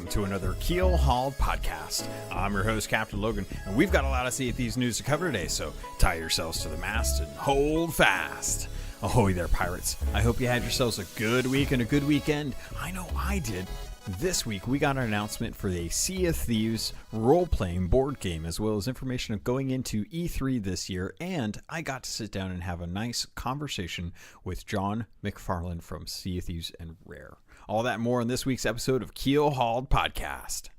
welcome to another Keelhauled podcast. I'm your host, CaptainLogun, and we've got a lot of Sea of Thieves news to cover today, so tie yourselves to the mast and hold fast. Ahoy there, pirates. I hope you had yourselves a good week and a good weekend. I know I did. This week, we got an announcement for the Sea of Thieves role-playing board game, as well as information of going into E3 this year, and I got to sit down and have a nice conversation with Jon McFarlane from Sea of Thieves and Rare. All that and more in this week's episode of Keelhauled Podcast.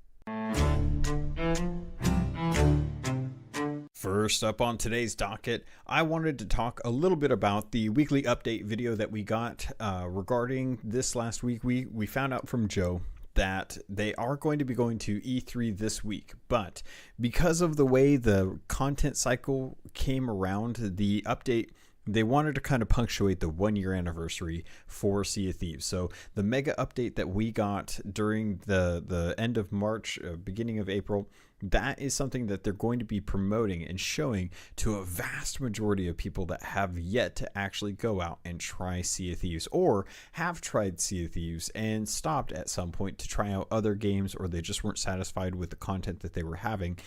First up on today's docket, I wanted to talk a little bit about the weekly update video that we got regarding this last week. We found out from Joe that they are going to be going to E3 this week, but because of the way the content cycle came around, the update, they wanted to kind of punctuate the 1 year anniversary for Sea of Thieves. So the mega update that we got during the end of March, beginning of April, that is something that they're going to be promoting and showing to a vast majority of people that have yet to actually go out and try Sea of Thieves, or have tried Sea of Thieves and stopped at some point to try out other games, or they just weren't satisfied with the content that they were having.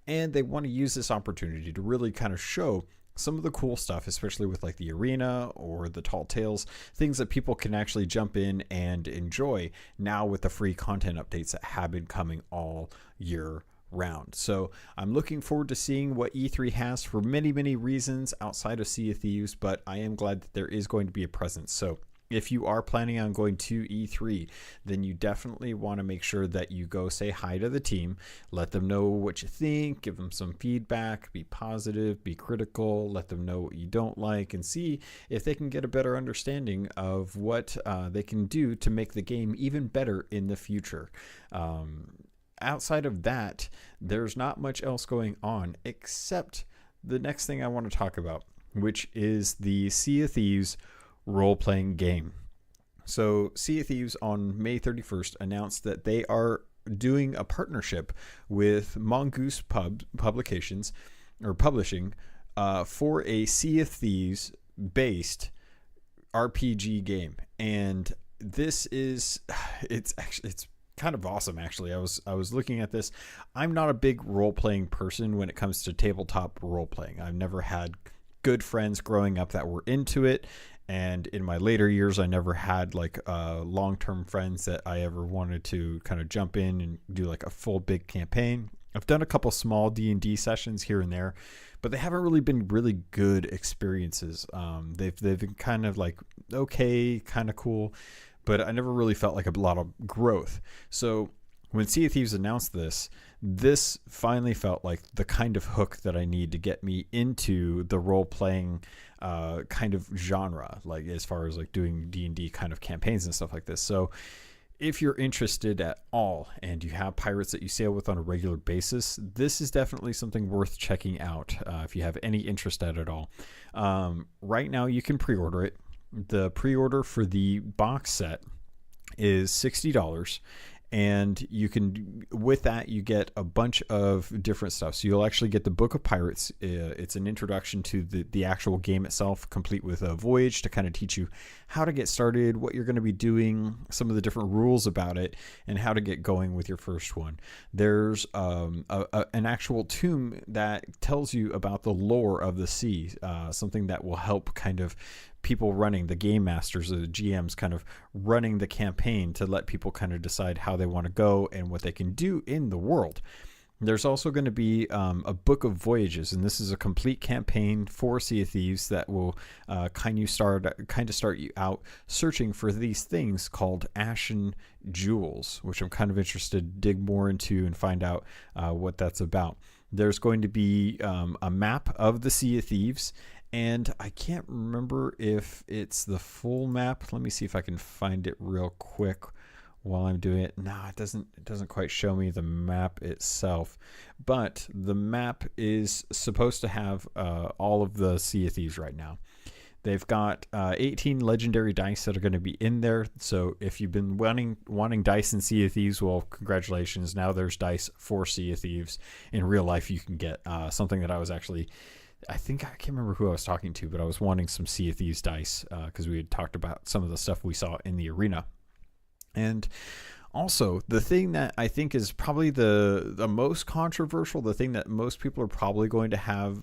And they want to use this opportunity to really kind of show some of the cool stuff, especially with like the arena or the tall tales, things that people can actually jump in and enjoy now with the free content updates that have been coming all year round. So I'm looking forward to seeing what E3 has for many, many reasons outside of Sea of Thieves, but I am glad that there is going to be a presence. So if you are planning on going to E3, then you definitely want to make sure that you go say hi to the team, let them know what you think, give them some feedback, be positive, be critical, let them know what you don't like, and see if they can get a better understanding of what they can do to make the game even better in the future. Outside of that, there's not much else going on except the next thing I want to talk about, which is the Sea of Thieves role-playing game. So Sea of Thieves on May 31st announced that they are doing a partnership with Mongoose Publications or Publishing for a Sea of Thieves based RPG game. And this is it's kind of awesome, actually. I was looking at this. I'm not a big role-playing person when it comes to tabletop role-playing. I've never had good friends growing up that were into it, and in my later years I never had like long-term friends that I ever wanted to kind of jump in and do like a full big campaign. I've done a couple small D&D sessions here and there, but they haven't really been really good experiences. They've been kind of like okay, kind of cool, but I never really felt like a lot of growth. So when Sea of Thieves announced this finally felt like the kind of hook that I need to get me into the role-playing kind of genre, like as far as like doing D&D kind of campaigns and stuff like this. So if you're interested at all and you have pirates that you sail with on a regular basis, this is definitely something worth checking out if you have any interest at all. Right now you can pre-order it. The pre-order for the box set is $60, and you can, with that, you get a bunch of different stuff. So you'll actually get the Book of Pirates. It's an introduction to the actual game itself, complete with a voyage to kind of teach you how to get started, what you're going to be doing, some of the different rules about it, and how to get going with your first one. There's an actual tome that tells you about the lore of the sea, something that will help kind of people running, the game masters or the GMs kind of running the campaign to let people kind of decide how they want to go and what they can do in the world. There's also going to be a book of voyages, and this is a complete campaign for Sea of Thieves that will kind of start you out searching for these things called Ashen Jewels, which I'm kind of interested to dig more into and find out what that's about. There's going to be a map of the Sea of Thieves, and I can't remember if it's the full map. Let me see if I can find it real quick while I'm doing it. No, it doesn't quite show me the map itself, but the map is supposed to have all of the Sea of Thieves right now. They've got 18 legendary dice that are going to be in there. So if you've been wanting dice in Sea of Thieves, well, congratulations. Now there's dice for Sea of Thieves. In real life, you can get something that I was actually I can't remember who I was talking to, but I was wanting some Sea of Thieves dice because we had talked about some of the stuff we saw in the arena. And Also, the thing that I think is probably the most controversial, the thing that most people are probably going to have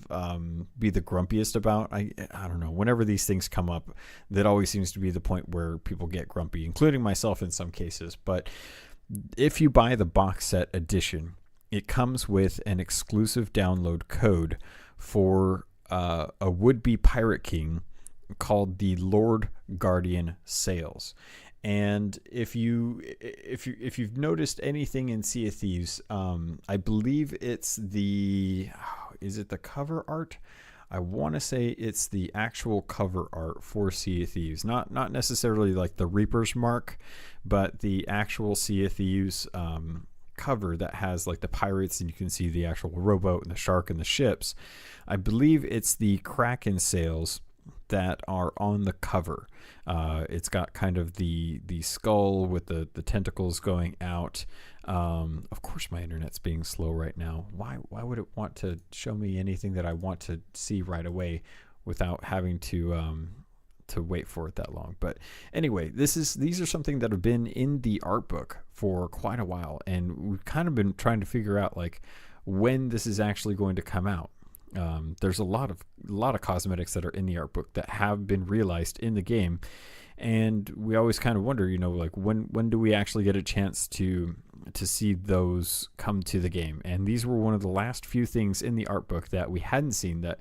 be the grumpiest about, I don't know, whenever these things come up, that always seems to be the point where people get grumpy, including myself in some cases. But if you buy the box set edition, it comes with an exclusive download code for a would-be Pirate King called the Lord Guardian Sails. And if you've noticed anything in Sea of Thieves, I believe it's is it the cover art? I want to say it's the actual cover art for Sea of Thieves, not necessarily like the Reaper's Mark, but the actual Sea of Thieves cover that has like the pirates, and you can see the actual rowboat and the shark and the ships. I believe it's the Kraken sails that are on the cover. It's got kind of the skull with the tentacles going out. Of course my internet's being slow right now. Why would it want to show me anything that I want to see right away without having to wait for it that long? But anyway, these are something that have been in the art book for quite a while, and we've kind of been trying to figure out like when this is actually going to come out. There's a lot of cosmetics that are in the art book that have been realized in the game, and we always kind of wonder, like when do we actually get a chance to see those come to the game? And these were one of the last few things in the art book that we hadn't seen, that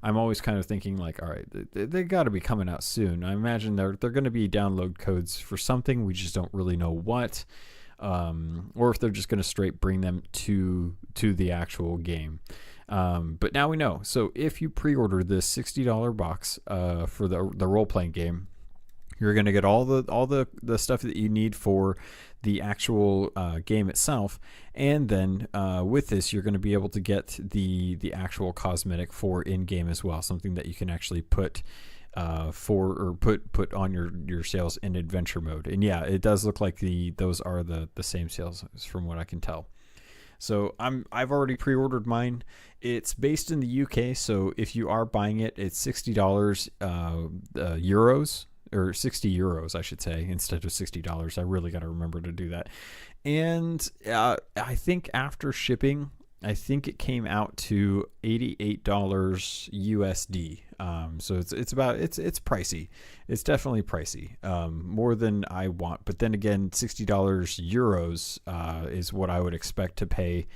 I'm always kind of thinking like, all right, they got to be coming out soon. I imagine they're going to be download codes for something. We just don't really know what, or if they're just going to straight bring them to the actual game. But now we know. So if you pre-order this $60 box for the role-playing game, you're going to get all the stuff that you need for the actual game itself, and then with this you're going to be able to get the actual cosmetic for in-game as well, something that you can actually put put on your sails in adventure mode. And yeah, it does look like those are the same sails from what I can tell. So I've already pre-ordered mine. It's based in the UK, so if you are buying it, it's $60 euros, or 60 euros, I should say, instead of $60. I really got to remember to do that. And I think after shipping, I think it came out to $88 USD. So it's pricey. It's definitely pricey, more than I want. But then again, $60 euros is what I would expect to pay,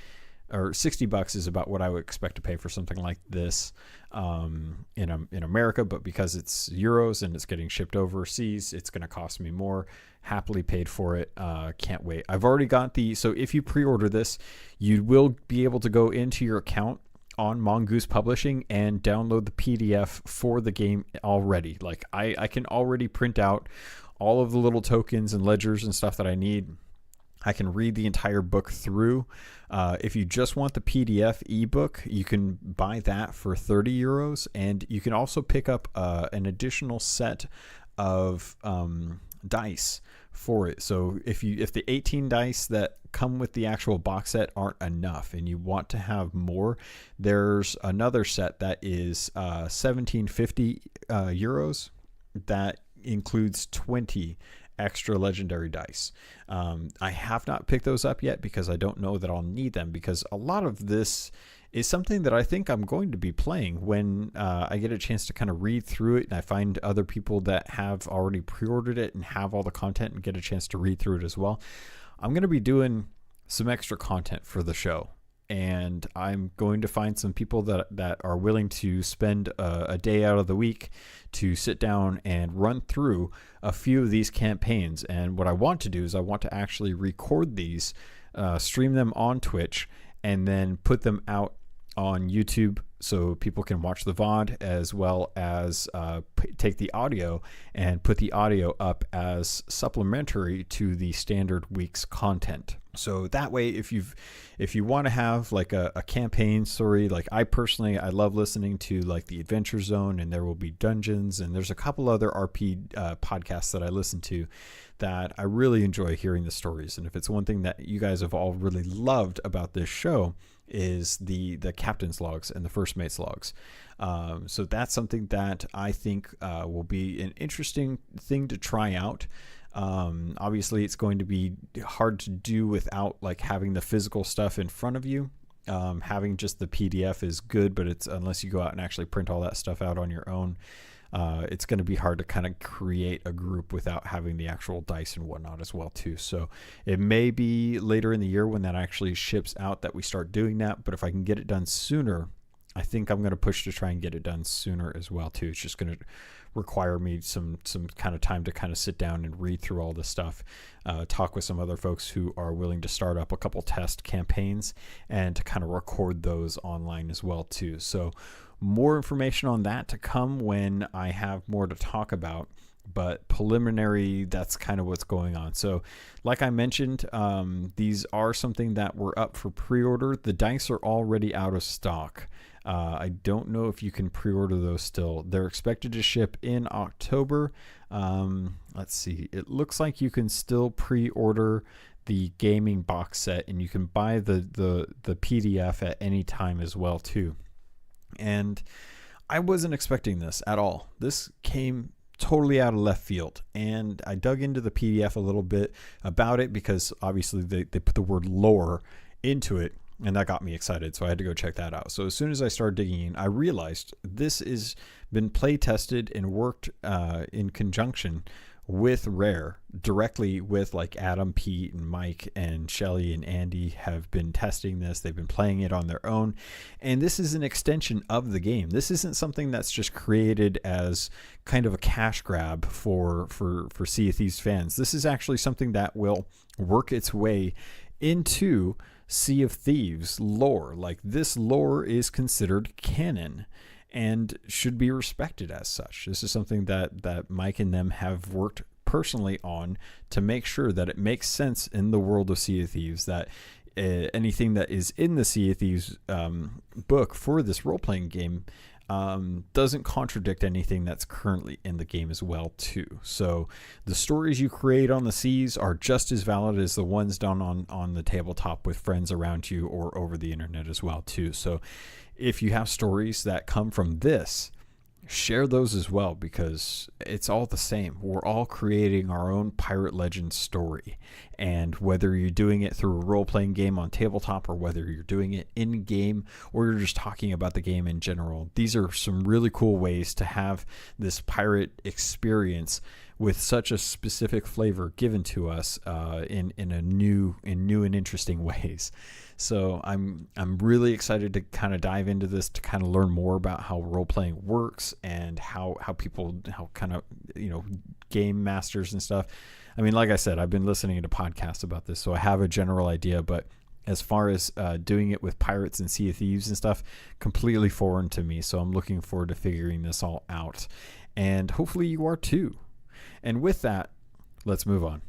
or $60 is about what I would expect to pay for something like this in America. But because it's euros and it's getting shipped overseas, it's going to cost me more. Happily paid for it. Can't wait. I've already got so if you pre-order this, you will be able to go into your account on Mongoose Publishing and download the PDF for the game already. Like I can already print out all of the little tokens and ledgers and stuff that I need. I can read the entire book through. If you just want the PDF ebook, you can buy that for 30 euros. And you can also pick up an additional set of dice for it. So if the 18 dice that come with the actual box set aren't enough and you want to have more, there's another set that is 1750 euros that includes 20 extra legendary dice. I have not picked those up yet because I don't know that I'll need them, because a lot of this is something that I think I'm going to be playing when I get a chance to kind of read through it and I find other people that have already pre-ordered it and have all the content and get a chance to read through it as well. I'm going to be doing some extra content for the show, and I'm going to find some people that are willing to spend a day out of the week to sit down and run through a few of these campaigns. And what I want to do is I want to actually record these, stream them on Twitch, and then put them out on YouTube so people can watch the VOD, as well as take the audio and put the audio up as supplementary to the standard week's content. So that way, if you want to have like a campaign story, like I love listening to like the Adventure Zone, and There Will Be Dungeons, and there's a couple other RP podcasts that I listen to that I really enjoy hearing the stories. And if it's one thing that you guys have all really loved about this show, is the captain's logs and the first mate's logs. So that's something that I think will be an interesting thing to try out. Obviously, it's going to be hard to do without like having the physical stuff in front of you. Having just the PDF is good, but it's unless you go out and actually print all that stuff out on your own, it's going to be hard to kind of create a group without having the actual dice and whatnot as well too. So it may be later in the year when that actually ships out that we start doing that. But if I can get it done sooner, I think I'm going to push to try and get it done sooner as well too. It's just going to require me some kind of time to kind of sit down and read through all this stuff, talk with some other folks who are willing to start up a couple test campaigns and to kind of record those online as well too. So more information on that to come when I have more to talk about, but preliminary, that's kind of what's going on. So like I mentioned, these are something that were up for pre-order. The dice are already out of stock. I don't know if you can pre-order those still. They're expected to ship in October. Let's see. It looks like you can still pre-order the gaming box set, and you can buy the PDF at any time as well too. And I wasn't expecting this at all. This came totally out of left field, and I dug into the PDF a little bit about it because obviously they put the word lore into it, and that got me excited, so I had to go check that out. So as soon as I started digging in, I realized this has been play tested and worked in conjunction with Rare, directly with like Adam, Pete, and Mike, and Shelly, and Andy have been testing this. They've been playing it on their own, and this is an extension of the game. This isn't something that's just created as kind of a cash grab for Sea of Thieves fans. This is actually something that will work its way into Sea of Thieves lore. Like, this lore is considered canon and should be respected as such. This is something that Mike and them have worked personally on to make sure that it makes sense in the world of Sea of Thieves, that anything that is in the Sea of Thieves book for this role-playing game doesn't contradict anything that's currently in the game as well too. So the stories you create on the seas are just as valid as the ones done on the tabletop with friends around you or over the internet as well too. So if you have stories that come from this, share those as well, because it's all the same. We're all creating our own pirate legend story, and whether you're doing it through a role-playing game on tabletop or whether you're doing it in game or you're just talking about the game in general, these are some really cool ways to have this pirate experience with such a specific flavor given to us in new and interesting ways. So I'm really excited to kind of dive into this, to kind of learn more about how role-playing works and how kind of, game masters and stuff. I mean, like I said, I've been listening to podcasts about this, so I have a general idea, but as far as doing it with pirates and Sea of Thieves and stuff, completely foreign to me. So I'm looking forward to figuring this all out, and hopefully you are too. And with that, let's move on.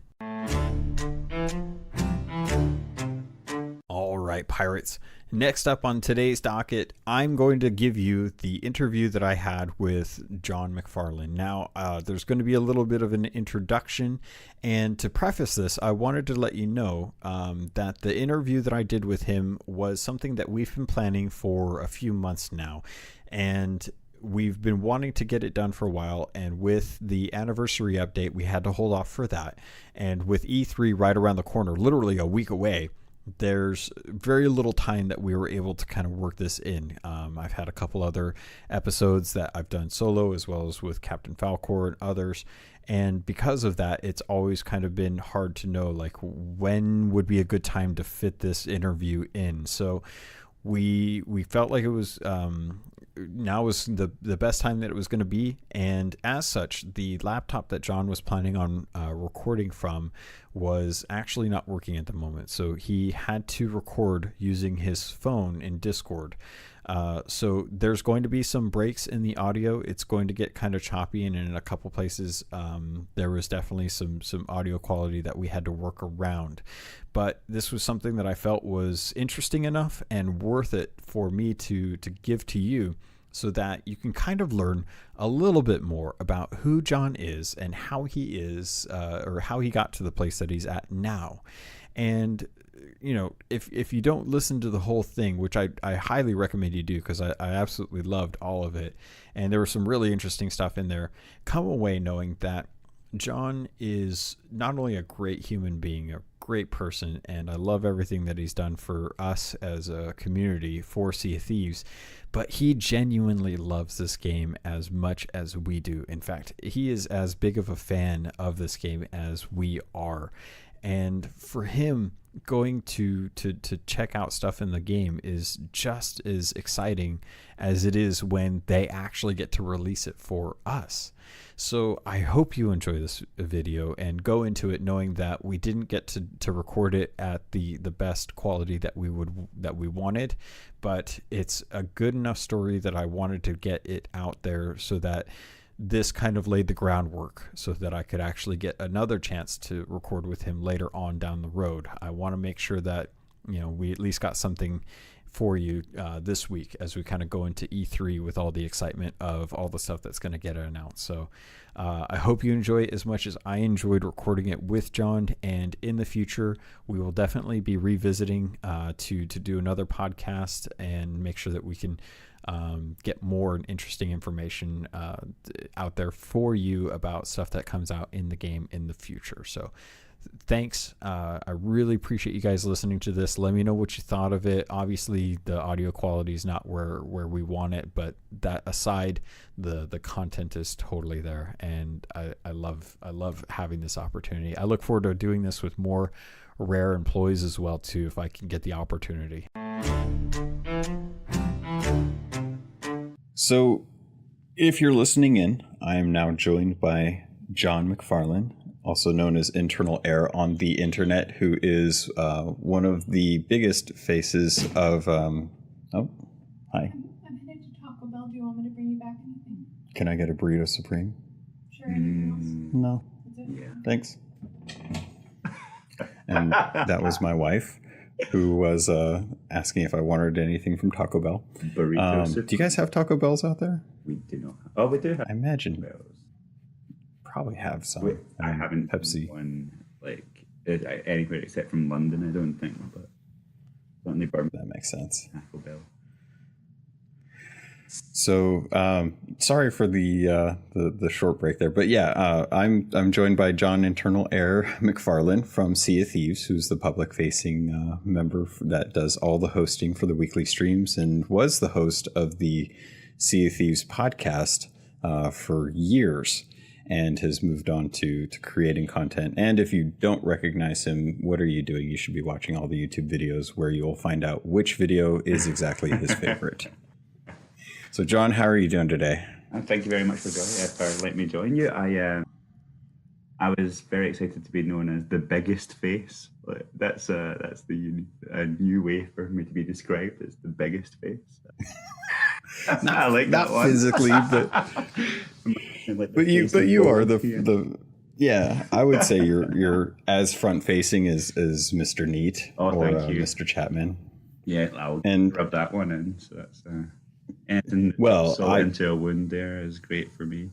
All right, pirates. Next up on today's docket, I'm going to give you the interview that I had with Jon McFarlane. Now, there's going to be a little bit of an introduction, and to preface this, I wanted to let you know that the interview that I did with him was something that we've been planning for a few months now, and we've been wanting to get it done for a while, and with the anniversary update, we had to hold off for that. And with E3 right around the corner, literally a week away, there's very little time that we were able to kind of work this in. I've had a couple other episodes that I've done solo, as well as with Captain Falcor and others, and because of that, it's always kind of been hard to know like when would be a good time to fit this interview in. So we felt like it was now was the best time that it was going to be, and as such, the laptop that Jon was planning on recording from was actually not working at the moment, so he had to record using his phone in Discord. So there's going to be some breaks in the audio. It's going to get kind of choppy, and in a couple places there was definitely some audio quality that we had to work around. But this was something that I felt was interesting enough and worth it for me to give to you, so that you can kind of learn a little bit more about who Jon is and how he is, or how he got to the place that he's at now. And if you don't listen to the whole thing, which I highly recommend you do, because I absolutely loved all of it, and there was some really interesting stuff in there, come away knowing that Jon is not only a great human being, a great person, and I love everything that he's done for us as a community for Sea of Thieves, but he genuinely loves this game as much as we do. In fact, he is as big of a fan of this game as we are. And for him, going to check out stuff in the game is just as exciting as it is when they actually get to release it for us. So I hope you enjoy this video and go into it knowing that we didn't get to record it at the best quality that we wanted, but it's a good enough story that I wanted to get it out there, so that this kind of laid the groundwork so that I could actually get another chance to record with him later on down the road. I want to make sure that, you know, we at least got something for you this week as we kind of go into E3 with all the excitement of all the stuff that's going to get announced. So I hope you enjoy it as much as I enjoyed recording it with Jon. And in the future, we will definitely be revisiting to do another podcast and make sure that we can get more interesting information out there for you about stuff that comes out in the game in the future. So thanks. I really appreciate you guys listening to this. Let me know what you thought of it. Obviously the audio quality is not where we want it, but that aside, the content is totally there, and I love having this opportunity. I look forward to doing this with more rare employees as well too, if I can get the opportunity. So if you're listening in, I am now joined by Jon McFarlane, also known as Internal Air on the internet, who is one of the biggest faces of... oh, hi. I'm headed to Taco Bell. Do you want me to bring you back anything? Can I get a burrito supreme? Sure, anything else? No. Yeah. Thanks. And that was my wife, who was asking if I wanted anything from Taco Bell. Burritos. Do you guys have Taco Bells out there? We do not. Oh, we do have. I imagine Bells. Probably have some. Wait, I haven't Pepsi. One like anywhere except from London, I don't think. But certainly Birmingham. That makes sense. Taco Bell. So sorry for the short break there, but yeah, I'm joined by Jon Internal Air McFarlane from Sea of Thieves, who's the public facing member that does all the hosting for the weekly streams and was the host of the Sea of Thieves podcast for years, and has moved on to creating content. And if you don't recognize him, what are you doing? You should be watching all the YouTube videos where you'll find out which video is exactly his favorite. So, Jon, how are you doing today? Thank you very much for letting me join you. I was very excited to be known as the biggest face. That's a new way for me to be described as the biggest face. I like that one. Physically, but you are the yeah. I would say you're as front facing as Mr. Neat or Mr. Chapman. Yeah, I'll rub that one in. So that's. And into a wound there is great for me.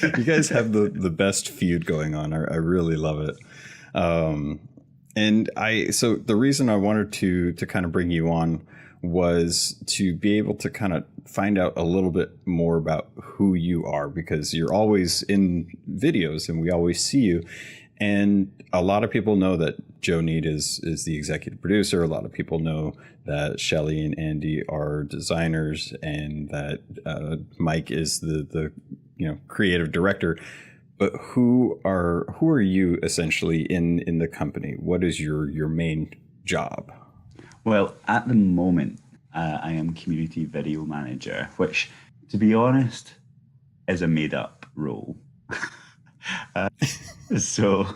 You guys have the best feud going on. I really love it. So the reason I wanted to kind of bring you on was to be able to kind of find out a little bit more about who you are, because you're always in videos and we always see you. And a lot of people know that Joe Need is the executive producer. A lot of people know that Shelly and Andy are designers, and that Mike is the creative director. But who are you essentially in the company? What is your main job? Well, at the moment, I am community video manager, which, to be honest, is a made-up role. So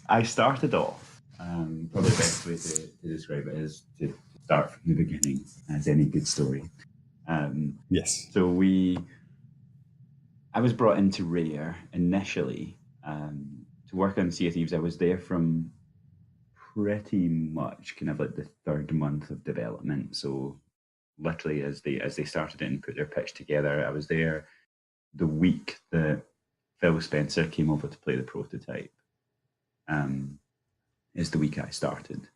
I started off, probably the best way to describe it is to start from the beginning, as any good story. Yes. So I was brought into Rare initially to work on Sea of Thieves. I was there from pretty much kind of like the third month of development. So literally as they started it and put their pitch together, I was there the week that Phil Spencer came over to play the prototype. Is the week I started,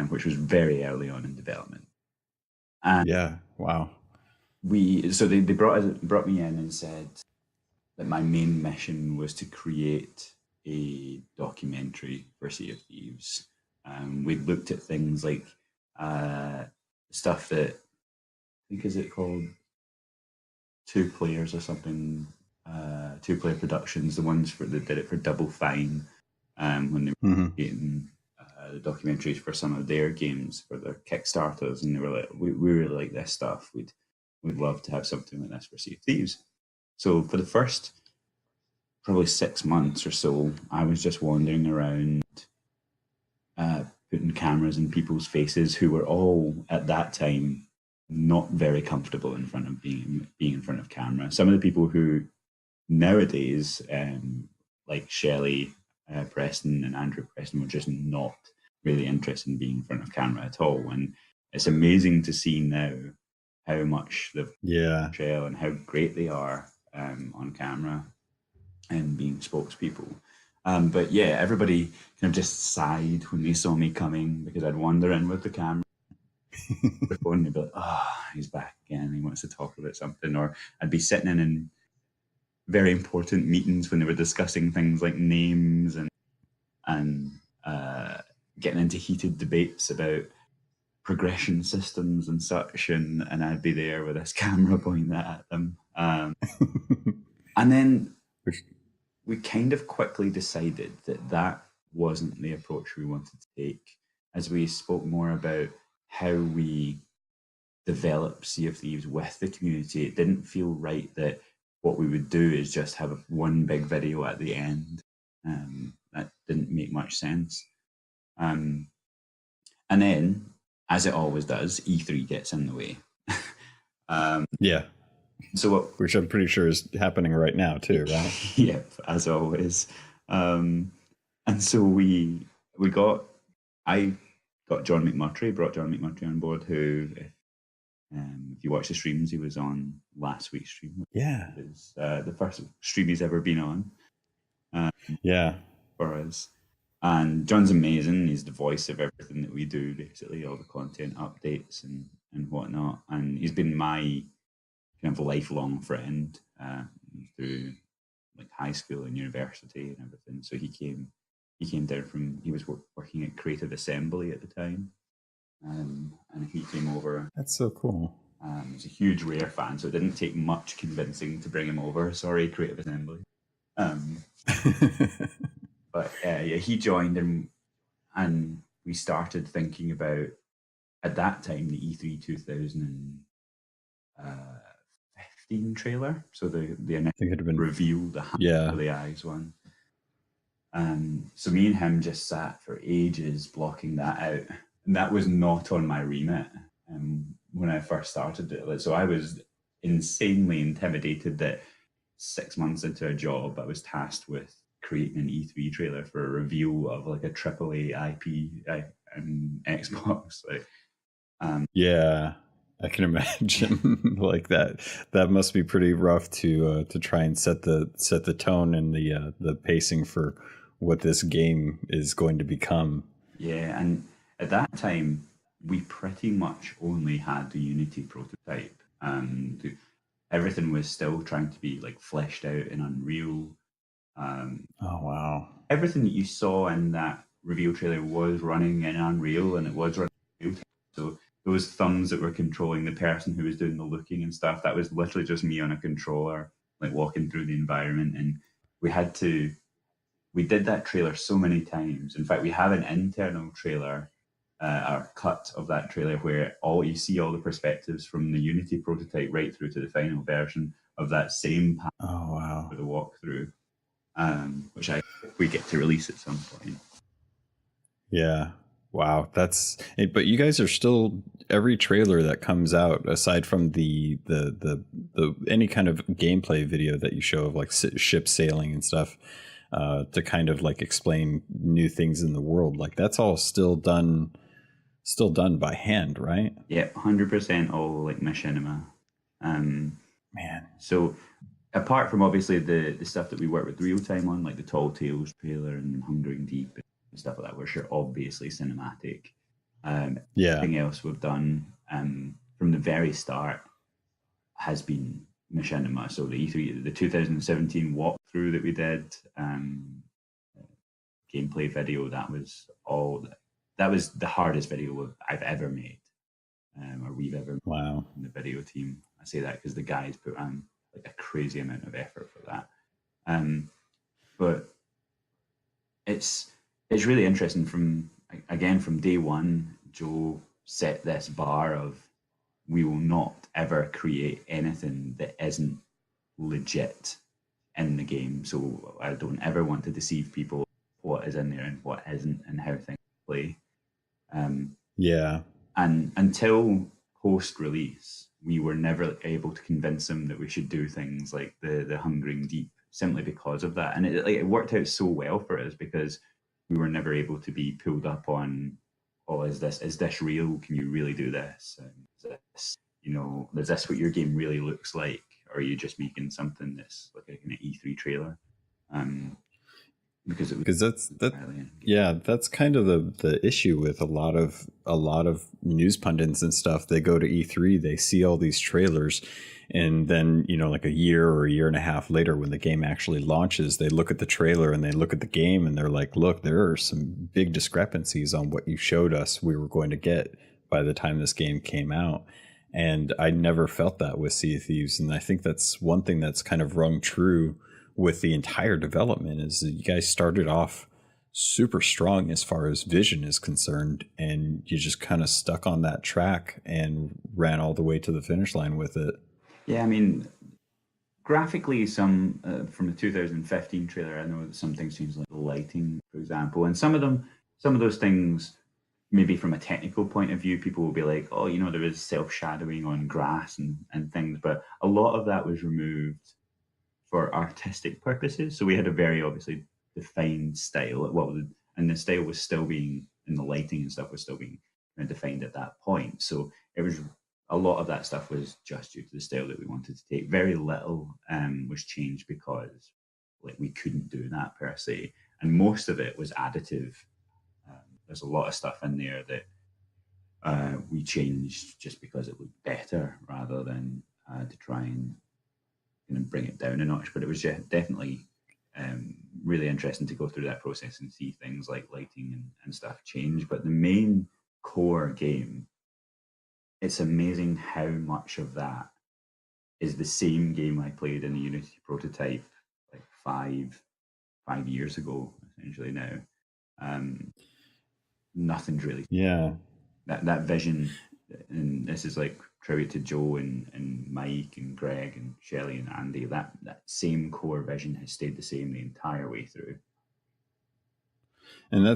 which was very early on in development. And yeah, wow. They brought me in and said, that my main mission was to create a documentary for Sea of Thieves. We looked at things like stuff that I think is it called Two Players or something, Two Player Productions, the ones that did it for Double Fine, when they were creating the documentaries for some of their games for their Kickstarters, and they were like, we really like this stuff. We'd love to have something like this for Sea of Thieves. So for the first probably 6 months or so, I was just wandering around, putting cameras in people's faces who were all at that time not very comfortable in front of being in front of camera. Some of the people who nowadays, like Shelley Preston and Andrew Preston, were just not really interested in being in front of camera at all. And it's amazing to see now how much they've shell and how great they are on camera and being spokespeople. But yeah, everybody kind of just sighed when they saw me coming, because I'd wander in with the camera. And they'd be like, oh, he's back again. He wants to talk about something. Or I'd be sitting in very important meetings when they were discussing things like names and getting into heated debates about progression systems and such, and I'd be there with this camera pointing that at them. And then we kind of quickly decided that wasn't the approach we wanted to take, as we spoke more about how we develop Sea of Thieves with the community. It didn't feel right that what we would do is just have one big video at the end. That didn't make much sense. And then, as it always does, E3 gets in the way. So which I'm pretty sure is happening right now too, right? Yep, as always. And so I got Jon McMurtry, brought Jon McMurtry on board, who, if you watch the streams, he was on last week's stream. Yeah. It was the first stream he's ever been on. For us. And Jon's amazing. He's the voice of everything that we do, basically, all the content updates and whatnot. And he's been my kind of lifelong friend through like high school and university and everything. So he came down from, he was working at Creative Assembly at the time. And he came over. That's so cool. He's a huge Rare fan, so it didn't take much convincing to bring him over. Sorry, Creative Assembly. But yeah, he joined, and we started thinking about, at that time, the E3 2015 trailer. So the initial reveal, the the eyes one. So me and him just sat for ages blocking that out, and that was not on my remit when I first started it. So I was insanely intimidated that 6 months into a job, I was tasked with creating an E3 trailer for a reveal of like a AAA IP and Xbox. I can imagine like that. That must be pretty rough to try and set the tone and the pacing for what this game is going to become. Yeah, and at that time, we pretty much only had the Unity prototype. Everything was still trying to be like fleshed out in Unreal. Oh wow! Everything that you saw in that reveal trailer was running in Unreal, and it was running in real time. So those thumbs that were controlling the person who was doing the looking and stuff, that was literally just me on a controller, like walking through the environment. And we did that trailer so many times. In fact, we have an internal trailer, our cut of that trailer, where you see all the perspectives from the Unity prototype right through to the final version of that same path. Oh wow! For the walkthrough. Which I hope we get to release at some point. Yeah. Wow. But you guys are still, every trailer that comes out, aside from the any kind of gameplay video that you show of like ship sailing and stuff, to kind of like explain new things in the world, like that's all still done by hand, right? Yeah, 100% all like machinima. Man. So apart from obviously the stuff that we work with real time on, like the Tall Tales trailer and Hungering Deep and stuff like that, which are obviously cinematic. Everything else we've done from the very start has been machinima. So the E3, the 2017 walkthrough that we did, gameplay video, that was the hardest video I've ever made, or we've ever made Wow. in the video team. I say that because the guys put on like a crazy amount of effort for that. But it's really interesting. From day one, Joe set this bar of, we will not ever create anything that isn't legit in the game. So I don't ever want to deceive people what is in there and what isn't, and how things play. Yeah. And until post-release, we were never able to convince them that we should do things like the Hungering Deep, simply because of that. And it worked out so well for us, because we were never able to be pulled up on, oh, is this real? Can you really do this? Is this, is this what your game really looks like? Or are you just making something that's like a kind of E3 trailer? Because that's kind of the issue with a lot of news pundits and stuff. They go to E3, they see all these trailers, and then like a year or a year and a half later, when the game actually launches, they look at the trailer and they look at the game and they're like, look, there are some big discrepancies on what you showed us we were going to get by the time this game came out. And I never felt that with Sea of Thieves, and I think that's one thing that's kind of rung true with the entire development, is that you guys started off super strong as far as vision is concerned, and you just kind of stuck on that track and ran all the way to the finish line with it. Yeah, I mean, graphically, some from the 2015 trailer, I know that some things change, like the lighting, for example, and some of those things, maybe from a technical point of view, people will be like, oh, there is self-shadowing on grass and things, but a lot of that was removed for artistic purposes. So we had a very obviously defined style. And the style was still being, and the lighting and stuff was still being defined at that point. So it was, a lot of that stuff was just due to the style that we wanted to take. Very little was changed because we couldn't do that per se. And most of it was additive. There's a lot of stuff in there that we changed just because it looked better, rather than to try and bring it down a notch. But it was definitely really interesting to go through that process and see things like lighting and stuff change. But the main core game, it's amazing how much of that is the same game I played in the Unity prototype like five years ago, essentially now. Nothing's really that vision, and this is like tribute to Joe and Mike and Greg and Shelley and Andy. That same core vision has stayed the same the entire way through. And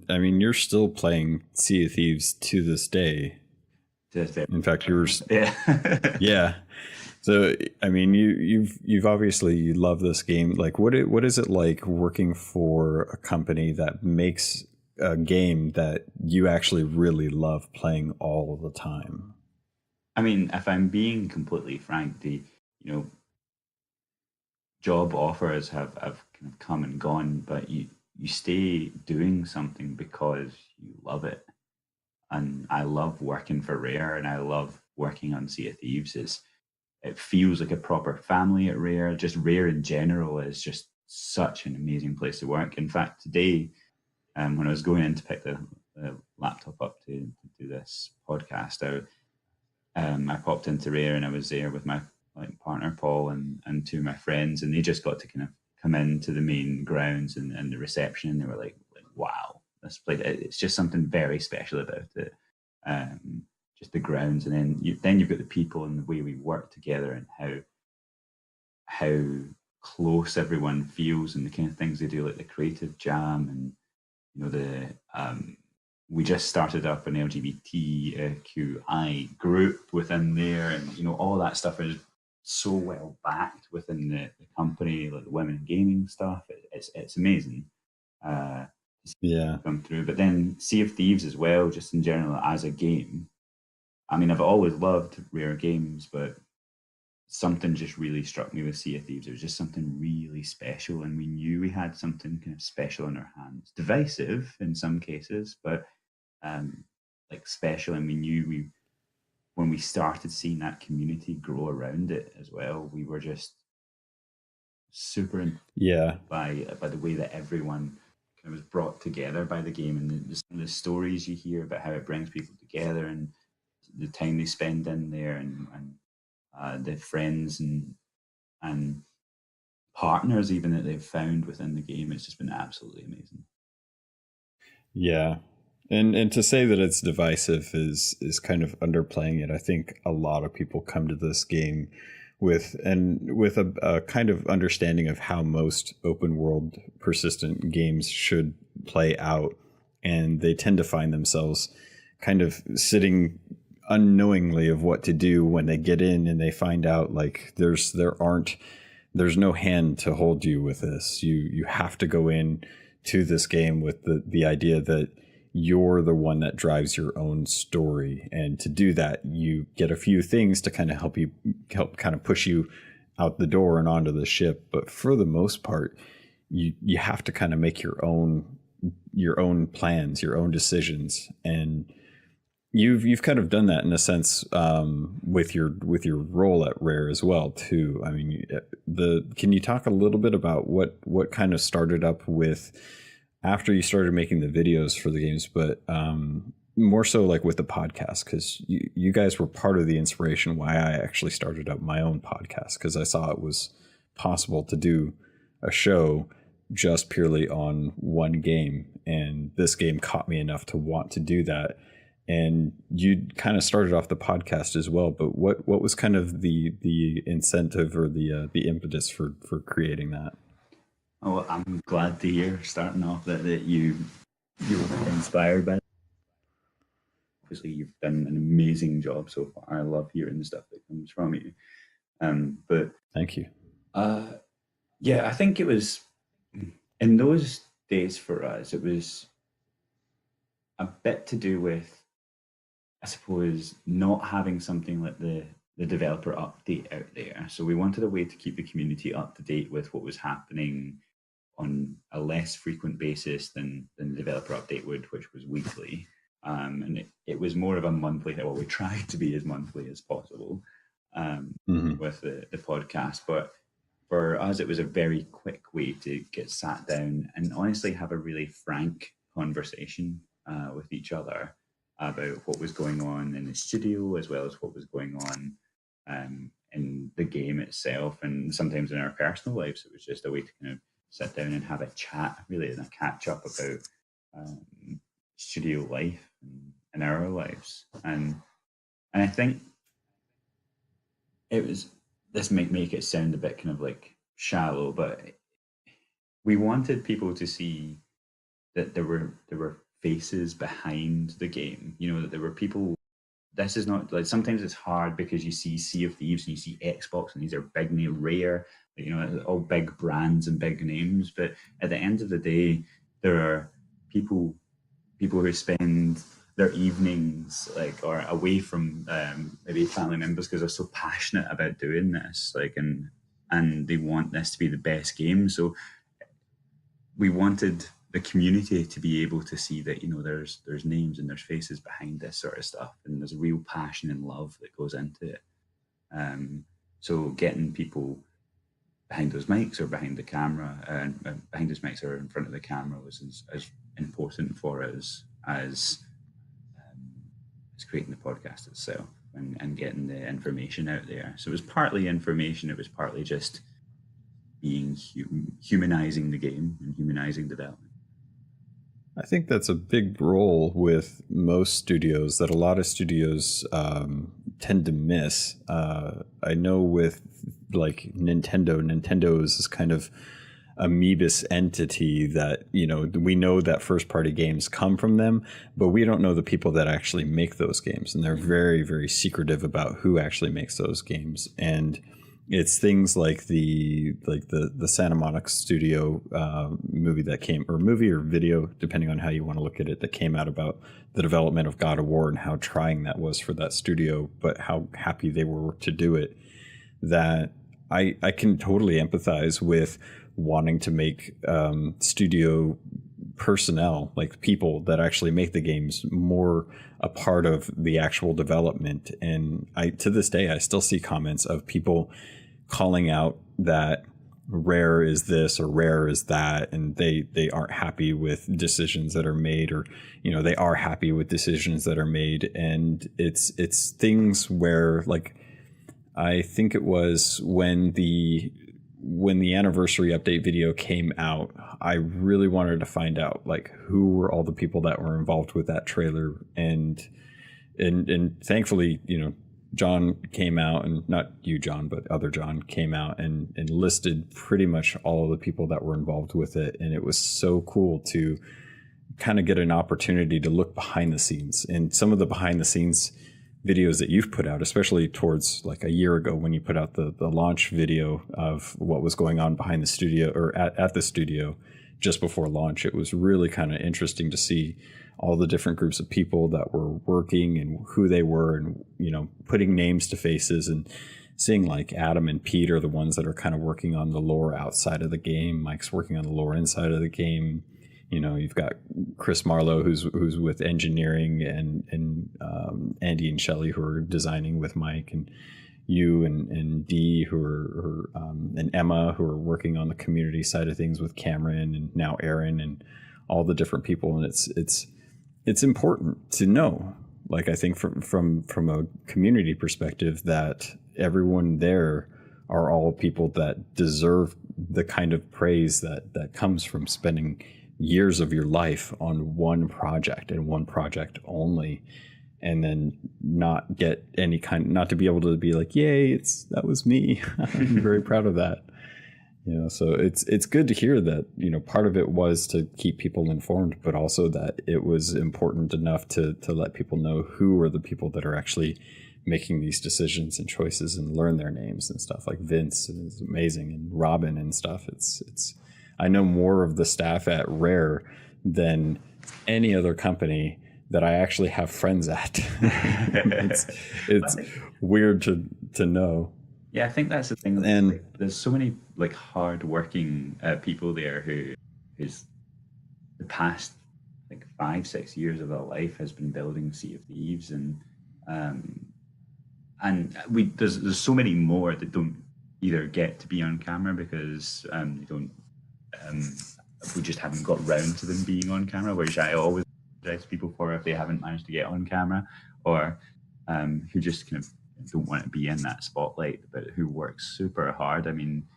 I mean, you're still playing Sea of Thieves to this day. In fact, yeah. So I mean, you've obviously, you love this game. Like, what is it like working for a company that makes a game that you actually really love playing all the time? I mean, if I'm being completely frank, the job offers have kind of come and gone, but you stay doing something because you love it. And I love working for Rare, and I love working on Sea of Thieves. It feels like a proper family at Rare. Just Rare in general is just such an amazing place to work. In fact, today, when I was going in to pick the laptop up to do this podcast, I popped into Rare, and I was there with my partner Paul and two of my friends, and they just got to kind of come into the main grounds and the reception, and they were like wow, this place, it's just something very special about it. Just the grounds, and then you've got the people and the way we work together, and how close everyone feels, and the kind of things they do, like the creative jam, and we just started up an LGBTQI group within there, and all that stuff is so well backed within the company, like the women in gaming stuff. It's amazing. Come through. But then Sea of Thieves as well, just in general as a game. I mean, I've always loved Rare games, but something just really struck me with Sea of Thieves. It was just something really special, and we knew we had something kind of special in our hands. Divisive in some cases, but like special, and we knew when we started seeing that community grow around it as well, we were just super by the way that everyone kind of was brought together by the game, and the stories you hear about how it brings people together and the time they spend in there, and the friends and partners even that they've found within the game. It's just been absolutely amazing. Yeah. And to say that it's divisive is kind of underplaying it. I think a lot of people come to this game with a kind of understanding of how most open world persistent games should play out, and they tend to find themselves kind of sitting unknowingly of what to do when they get in and they find out like there's no hand to hold you with this. You have to go in to this game with the idea that you're the one that drives your own story, and to do that you get a few things to kind of help kind of push you out the door and onto the ship, but for the most part you have to kind of make your own plans, your own decisions, and you've kind of done that in a sense with your role at Rare as well too. I mean, can you talk a little bit about what kind of started up with after you started making the videos for the games, but more so like with the podcast, because you guys were part of the inspiration why I actually started up my own podcast, because I saw it was possible to do a show just purely on one game, and this game caught me enough to want to do that. And you kind of started off the podcast as well, but what was kind of the incentive or the impetus for creating that? Oh, I'm glad to hear, starting off, that you were inspired by it. Obviously, you've done an amazing job so far. I love hearing the stuff that comes from you. But thank you. Yeah, I think it was in those days for us, it was a bit to do with, I suppose, not having something like the developer update out there. So we wanted a way to keep the community up to date with what was happening on a less frequent basis than the developer update would, which was weekly. And it was more of a monthly, well, we tried to be as monthly as possible with the podcast. But for us, it was a very quick way to get sat down and honestly have a really frank conversation with each other about what was going on in the studio, as well as what was going on in the game itself, and sometimes in our personal lives. It was just a way to kind of sit down and have a chat, really, and a catch up about studio life and our lives. And I think it was, this might make it sound a bit kind of like shallow, but we wanted people to see that there were faces behind the game. You know, that there were people. This is not like, sometimes it's hard because you see Sea of Thieves and you see Xbox, and these are big name, Rare, you know, all big brands and big names. But at the end of the day, there are people who spend their evenings or away from maybe family members because they're so passionate about doing this, and they want this to be the best game. So we wanted the community to be able to see that, you know, there's names and there's faces behind this sort of stuff, and there's a real passion and love that goes into it. So getting people behind those mics or behind the camera, and behind those mics or in front of the camera, was as important for us as creating the podcast itself and getting the information out there. So it was partly information, it was partly just being humanizing the game and humanizing development. I think that's a big role with most studios that a lot of studios tend to miss. I know with like Nintendo is this kind of amoebus entity that, you know, we know that first party games come from them, but we don't know the people that actually make those games, and they're very, very secretive about who actually makes those games. And it's things like the Santa Monica Studio movie that came, or movie or video, depending on how you want to look at it, that came out about the development of God of War and how trying that was for that studio, but how happy they were to do it. That I can totally empathize with wanting to make studio personnel, like people that actually make the games, more a part of the actual development. And to this day, I still see comments of people calling out that rare is this or rare is that, and they aren't happy with decisions that are made, or they are happy with decisions that are made. And it's things where, like, I think it was when the anniversary update video came out, I really wanted to find out, like, who were all the people that were involved with that trailer. And thankfully, Jon came out, and not you, Jon, but other Jon came out and listed pretty much all of the people that were involved with it. And it was so cool to kind of get an opportunity to look behind the scenes. And some of the behind the scenes videos that you've put out, especially towards like a year ago when you put out the launch video of what was going on behind the studio, or at the studio just before launch, it was really kind of interesting to see all the different groups of people that were working and who they were, and putting names to faces, and seeing like Adam and Pete are the ones that are kind of working on the lore outside of the game. Mike's working on the lore inside of the game. You've got Chris Marlowe, who's with engineering, and Andy and Shelley, who are designing with Mike, and you and Dee, who are and Emma, who are working on the community side of things with Cameron, and now Aaron, and all the different people. And it's important to know, like, I think from a community perspective, that everyone there are all people that deserve the kind of praise that comes from spending years of your life on one project, and one project only, and then not get not to be able to be like, yay, that was me. I'm very proud of that. So it's good to hear that, part of it was to keep people informed, but also that it was important enough to let people know who are the people that are actually making these decisions and choices, and learn their names and stuff. Like Vince is amazing, and Robin and stuff. It's I know more of the staff at Rare than any other company that I actually have friends at. it's weird to know. Yeah, I think that's the thing. And like, there's so many like hard-working people there who's the past like 5-6 years of their life has been building Sea of Thieves, and there's so many more that don't either get to be on camera because they don't. We just haven't got round to them being on camera, which I always apologize to people for if they haven't managed to get on camera, or who just kind of don't want to be in that spotlight, but who work super hard. I mean,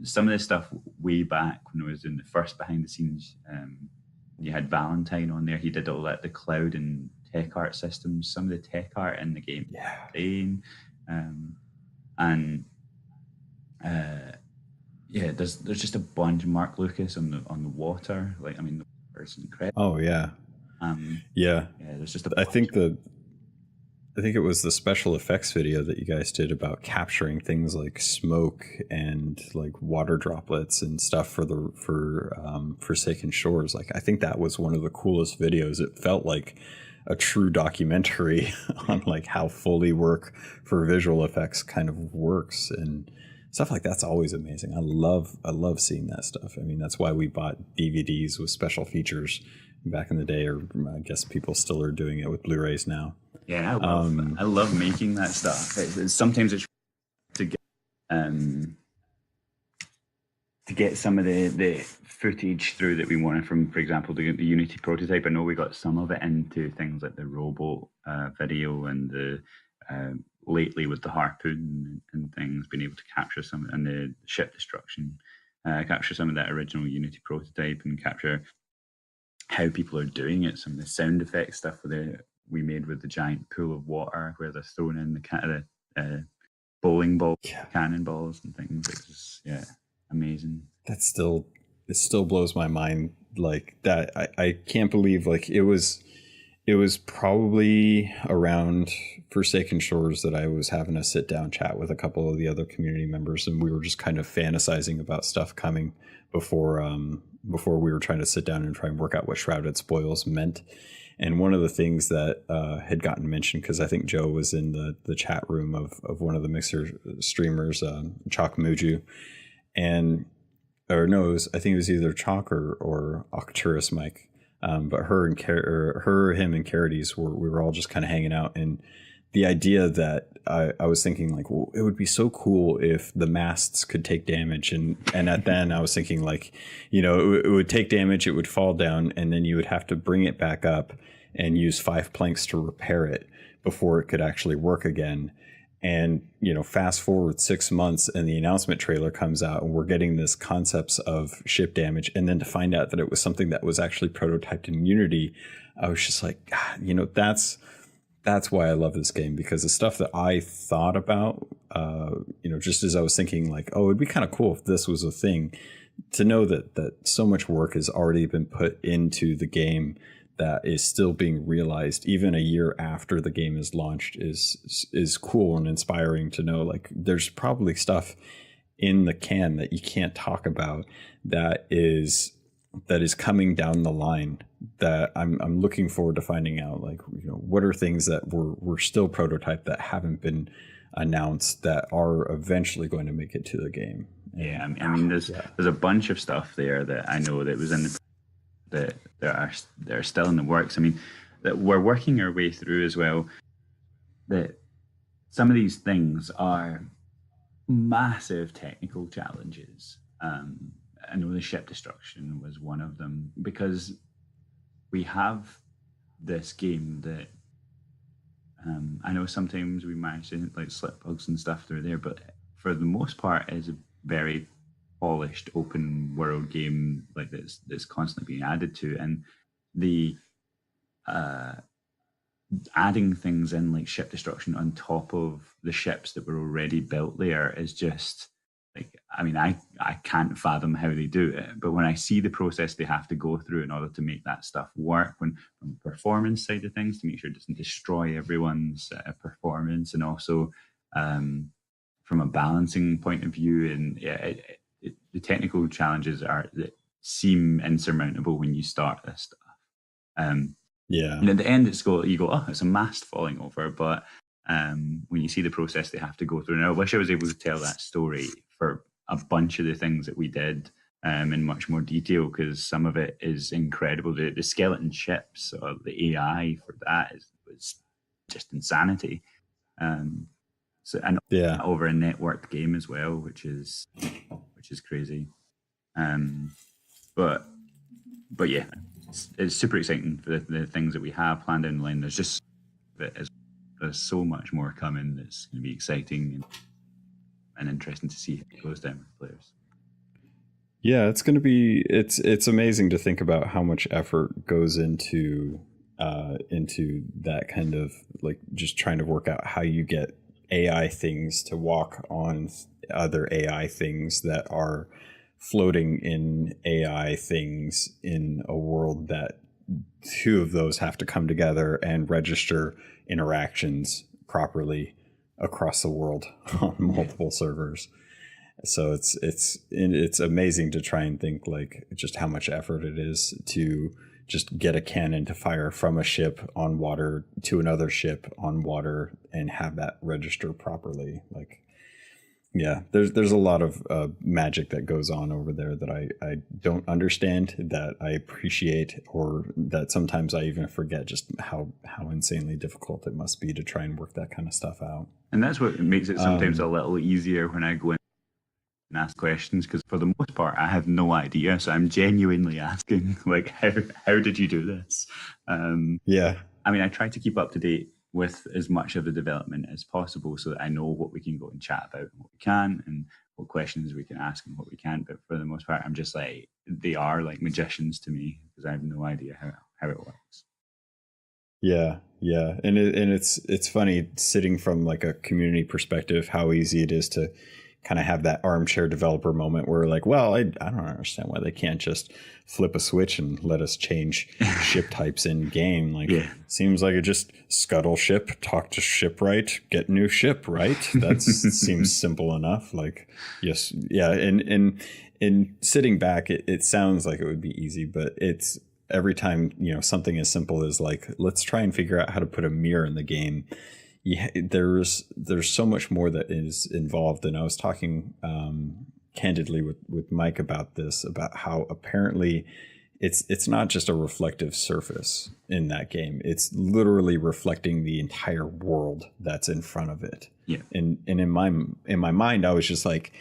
some of this stuff way back when I was doing the first behind the scenes, you had Valentine on there. He did all that, the cloud and tech art systems, some of the tech art in the game. Yeah, there's just a bunch. Mark Lucas on the water, like, I mean, the person incredible. Oh yeah, yeah. There's just I think it was the special effects video that you guys did about capturing things like smoke and like water droplets and stuff for Forsaken Shores. Like, I think that was one of the coolest videos. It felt like a true documentary on like how Foley work for visual effects kind of works, and stuff like that's always amazing. I love seeing that stuff. I mean, that's why we bought DVDs with special features back in the day, or I guess people still are doing it with Blu-rays now. Yeah, I love making that stuff. Sometimes it's to get some of the footage through that we wanted from, for example, the Unity prototype. I know we got some of it into things like the rowboat video, and the lately with the harpoon and things, being able to capture some, and the ship destruction, capture some of that original Unity prototype, and capture how people are doing it. Some of the sound effects stuff we made with the giant pool of water where they're throwing in the bowling ball, cannonballs and things. It's just, amazing. It still blows my mind, like that. I can't believe, like, it was probably around Forsaken Shores that I was having a sit down chat with a couple of the other community members, and we were just kind of fantasizing about stuff coming before we were trying to sit down and try and work out what Shrouded Spoils meant. And one of the things that had gotten mentioned, because I think Joe was in the chat room of one of the Mixer streamers, Chalk Muju, and or no, I think it was either Chalk or Octurus Mike. But her, him, and Carides we were all just kind of hanging out, and the idea that I was thinking like, well, it would be so cool if the masts could take damage, and then I was thinking like, it would take damage, it would fall down, and then you would have to bring it back up and use 5 planks to repair it before it could actually work again. And fast forward 6 months, and the announcement trailer comes out, and we're getting this concepts of ship damage, and then to find out that it was something that was actually prototyped in Unity, I was just like, God, that's why I love this game, because the stuff that I thought about, just as I was thinking like, oh, it'd be kind of cool if this was a thing, to know that so much work has already been put into the game that is still being realized even a year after the game is launched is cool and inspiring to know. Like, there's probably stuff in the can that you can't talk about that is coming down the line that I'm looking forward to finding out. Like, what are things that were still prototyped that haven't been announced that are eventually going to make it to the game. Yeah, I mean there's a bunch of stuff there that I know that was in the that are still in the works. I mean, that we're working our way through as well. That some of these things are massive technical challenges. I know the ship destruction was one of them, because we have this game that I know sometimes we manage to like slip bugs and stuff through there, but for the most part is a very polished open world game like this that's constantly being added to. And the adding things in like ship destruction on top of the ships that were already built there is just like, I mean, I can't fathom how they do it, but when I see the process they have to go through in order to make that stuff work, from the performance side of things, to make sure it doesn't destroy everyone's performance, and also from a balancing point of view, and the technical challenges that seem insurmountable when you start this stuff. And at the end, you go, oh, it's a mast falling over. But when you see the process they have to go through, and I wish I was able to tell that story for a bunch of the things that we did in much more detail, because some of it is incredible. The skeleton ships, or the AI for that was just insanity. Over a networked game as well, which is crazy. But yeah, it's super exciting for the things that we have planned down the line. There's so much more coming that's going to be exciting and interesting to see how it goes down with players. Yeah, it's going to be it's amazing to think about how much effort goes into that kind of like just trying to work out how you get AI things to walk on other AI things that are floating in AI things in a world that two of those have to come together and register interactions properly across the world on multiple servers. So it's amazing to try and think like just how much effort it is to just get a cannon to fire from a ship on water to another ship on water and have that register properly. Like, yeah, there's a lot of magic that goes on over there that I don't understand, that I appreciate, or that sometimes I even forget just how insanely difficult it must be to try and work that kind of stuff out. And that's what makes it sometimes a little easier when I go in and ask questions, because for the most part I have no idea, so I'm genuinely asking like, how did you do this? I mean, I try to keep up to date with as much of the development as possible, so that I know what we can go and chat about and what we can, and what questions we can ask and what we can't. But for the most part, I'm just like, they are like magicians to me, because I have no idea how it works. Yeah, and it's funny sitting from like a community perspective how easy it is to kind of have that armchair developer moment where like, well, I don't understand why they can't just flip a switch and let us change ship types in game. Like, seems like it just scuttle ship, talk to shipwright, get new ship, right? That seems simple enough. Like, yes, yeah. And sitting back, it sounds like it would be easy, but it's every time, something as simple as like, let's try and figure out how to put a mirror in the game. Yeah, there's so much more that is involved. And I was talking candidly with Mike about this, about how apparently it's not just a reflective surface in that game. It's literally reflecting the entire world that's in front of it. Yeah. And in my mind, I was just like,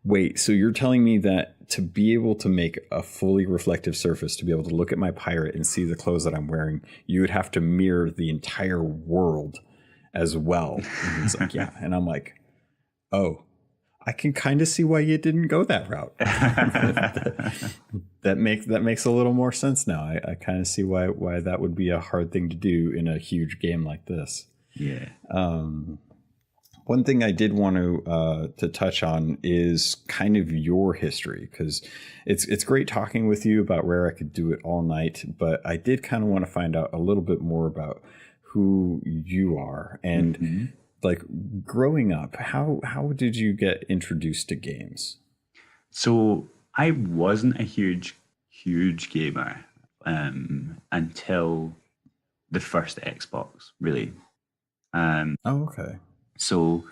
wait, so you're telling me that to be able to make a fully reflective surface, to be able to look at my pirate and see the clothes that I'm wearing, you would have to mirror the entire world as well. And he's like, yeah. And I'm like, oh, I can kind of see why you didn't go that route. that makes a little more sense now. I kind of see why that would be a hard thing to do in a huge game like this. Yeah. One thing I did want to touch on is kind of your history, because it's great talking with you about Rare. I could do it all night, but I did kind of want to find out a little bit more about who you are and like growing up. How did you get introduced to games? So I wasn't a huge gamer until the first Xbox, really. Oh, okay. So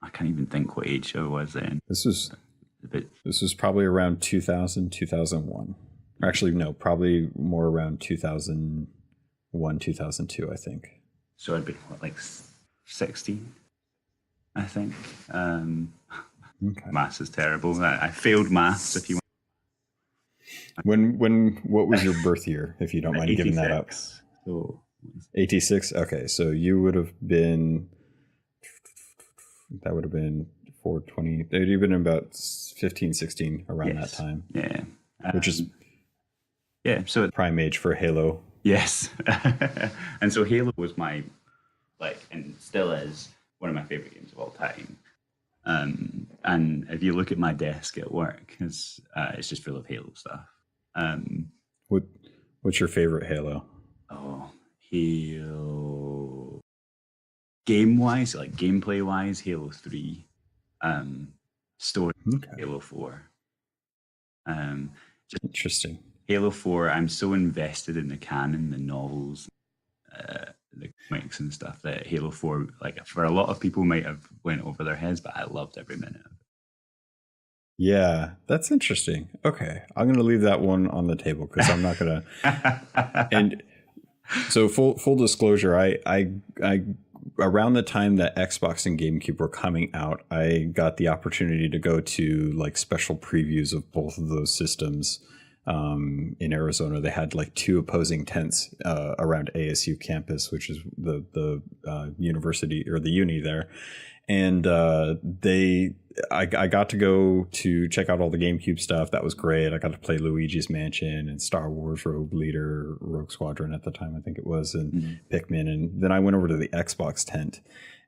I can't even think what age I was then. This was probably around 2000, 2001. Actually, no, probably more around 2001, 2002, I think. So I'd been, what, like 16, I think. Okay. Maths is terrible. I failed maths, if you want. What was your birth year, if you don't mind giving that up? So 86? Okay, so you would have been... That would have been 420. It would have been about 15, 16 around that time. Yeah. Which is so prime age for Halo. Yes. And so Halo was my, like, and still is one of my favorite games of all time. And if you look at my desk at work, it's just full of Halo stuff. What's your favorite Halo? Oh, Halo. Game-wise, like gameplay-wise, Halo 3. Story, Halo 4. Interesting. Halo 4, I'm so invested in the canon, the novels, the comics and stuff, that Halo 4, like, for a lot of people, might have went over their heads, but I loved every minute of it. Yeah, that's interesting. Okay, I'm going to leave that one on the table because I'm not going to... And so full disclosure, I around the time that Xbox and GameCube were coming out, I got the opportunity to go to like special previews of both of those systems in Arizona. They had like two opposing tents around ASU campus, which is the university or the uni there. And I got to go to check out all the GameCube stuff. That was great. I got to play Luigi's Mansion and Star Wars Rogue Leader, Rogue Squadron at the time, I think it was, and Pikmin. And then I went over to the Xbox tent,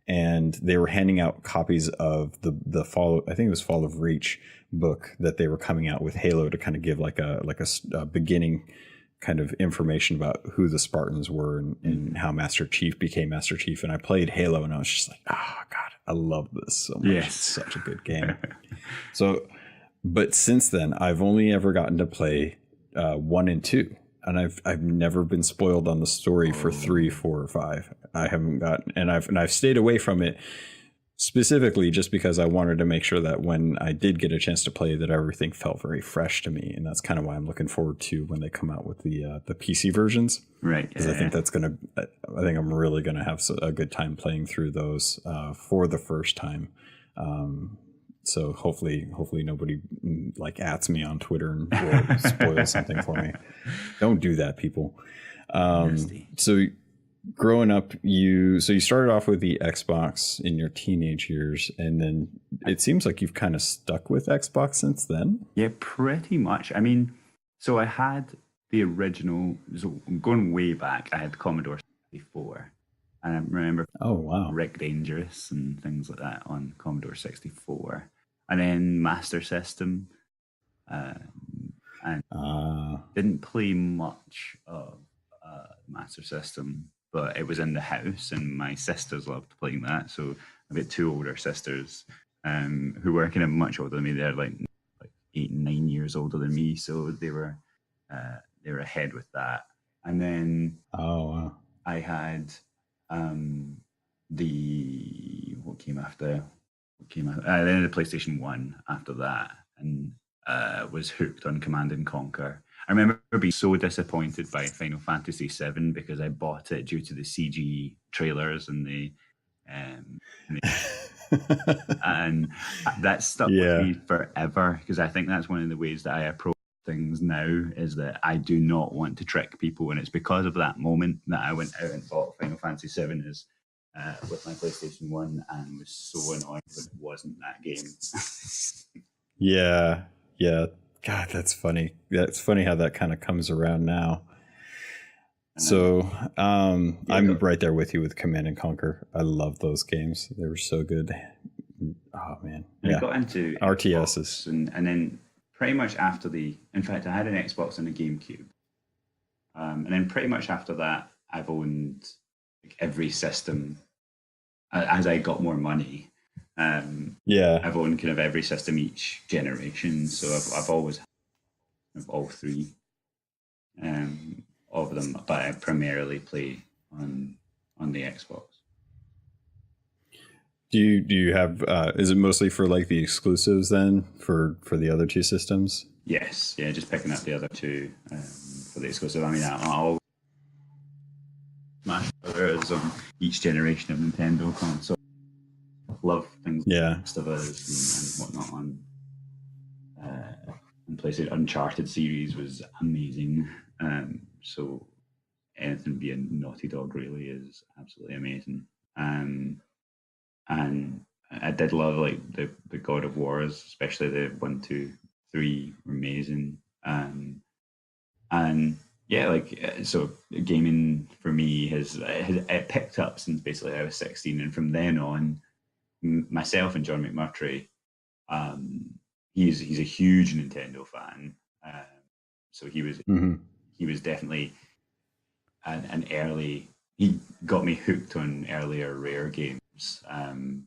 and they were handing out copies of the Fall, I think it was Fall of Reach book that they were coming out with Halo to kind of give like a beginning kind of information about who the Spartans were and how Master Chief became Master Chief. And I played Halo and I was just like, oh God, I love this so much. Yes. It's such a good game. But since then I've only ever gotten to play 1 and 2. And I've never been spoiled on the story for 3, 4, or 5. I haven't gotten, and I've stayed away from it specifically just because I wanted to make sure that when I did get a chance to play, that everything felt very fresh to me, and that's kind of why I'm looking forward to when they come out with the PC versions, right? Because I think I think I'm really gonna have a good time playing through those for the first time. So hopefully nobody like ats me on Twitter and or spoils something for me. Don't do that, people. So growing up, you started off with the Xbox in your teenage years, and then it seems like you've kind of stuck with Xbox since then. Yeah, pretty much. I mean, so I had the original, so going way back, I had Commodore 64. And I remember Rick Dangerous and things like that on Commodore 64. And then Master System. And didn't play much of Master System, but it was in the house and my sisters loved playing that. So I've got 2 older sisters who were kind of much older than me. They're like 8 and 9 years older than me. So they were ahead with that. And then I had what came after? Then the PlayStation 1 after that. and was hooked on Command and Conquer. I remember being so disappointed by Final Fantasy VII because I bought it due to the CG trailers and and that stuck with me forever, because I think that's one of the ways that I approach things now, is that I do not want to trick people, and it's because of that moment that I went out and bought Final Fantasy VII with my PlayStation 1 and was so annoyed when it wasn't that game. Yeah. God, that's funny. That's funny how that kind of comes around now. So I'm right there with you with Command and Conquer. I love those games. They were so good. Oh man. I got into RTSs. And then pretty much after in fact, I had an Xbox and a GameCube. And then pretty much after that, I've owned like every system as I got more money. I've owned kind of every system each generation. So I've always had all three of them, but I primarily play on the Xbox. Do you have is it mostly for like the exclusives then for the other two systems? Yes, yeah, just picking up the other two for the exclusive. I mean, I'll Smash Brothers on each generation of Nintendo console. Love things like Last of Us and whatnot on PlayStation. Uncharted series was amazing. So anything being Naughty Dog really is absolutely amazing. And I did love like the God of Wars, especially the 1, 2, 3 were amazing. And yeah, like so gaming for me has picked up since basically I was 16, and from then on, myself and Jon McFarlane, he's a huge Nintendo fan. So he was definitely an early. He got me hooked on earlier Rare games,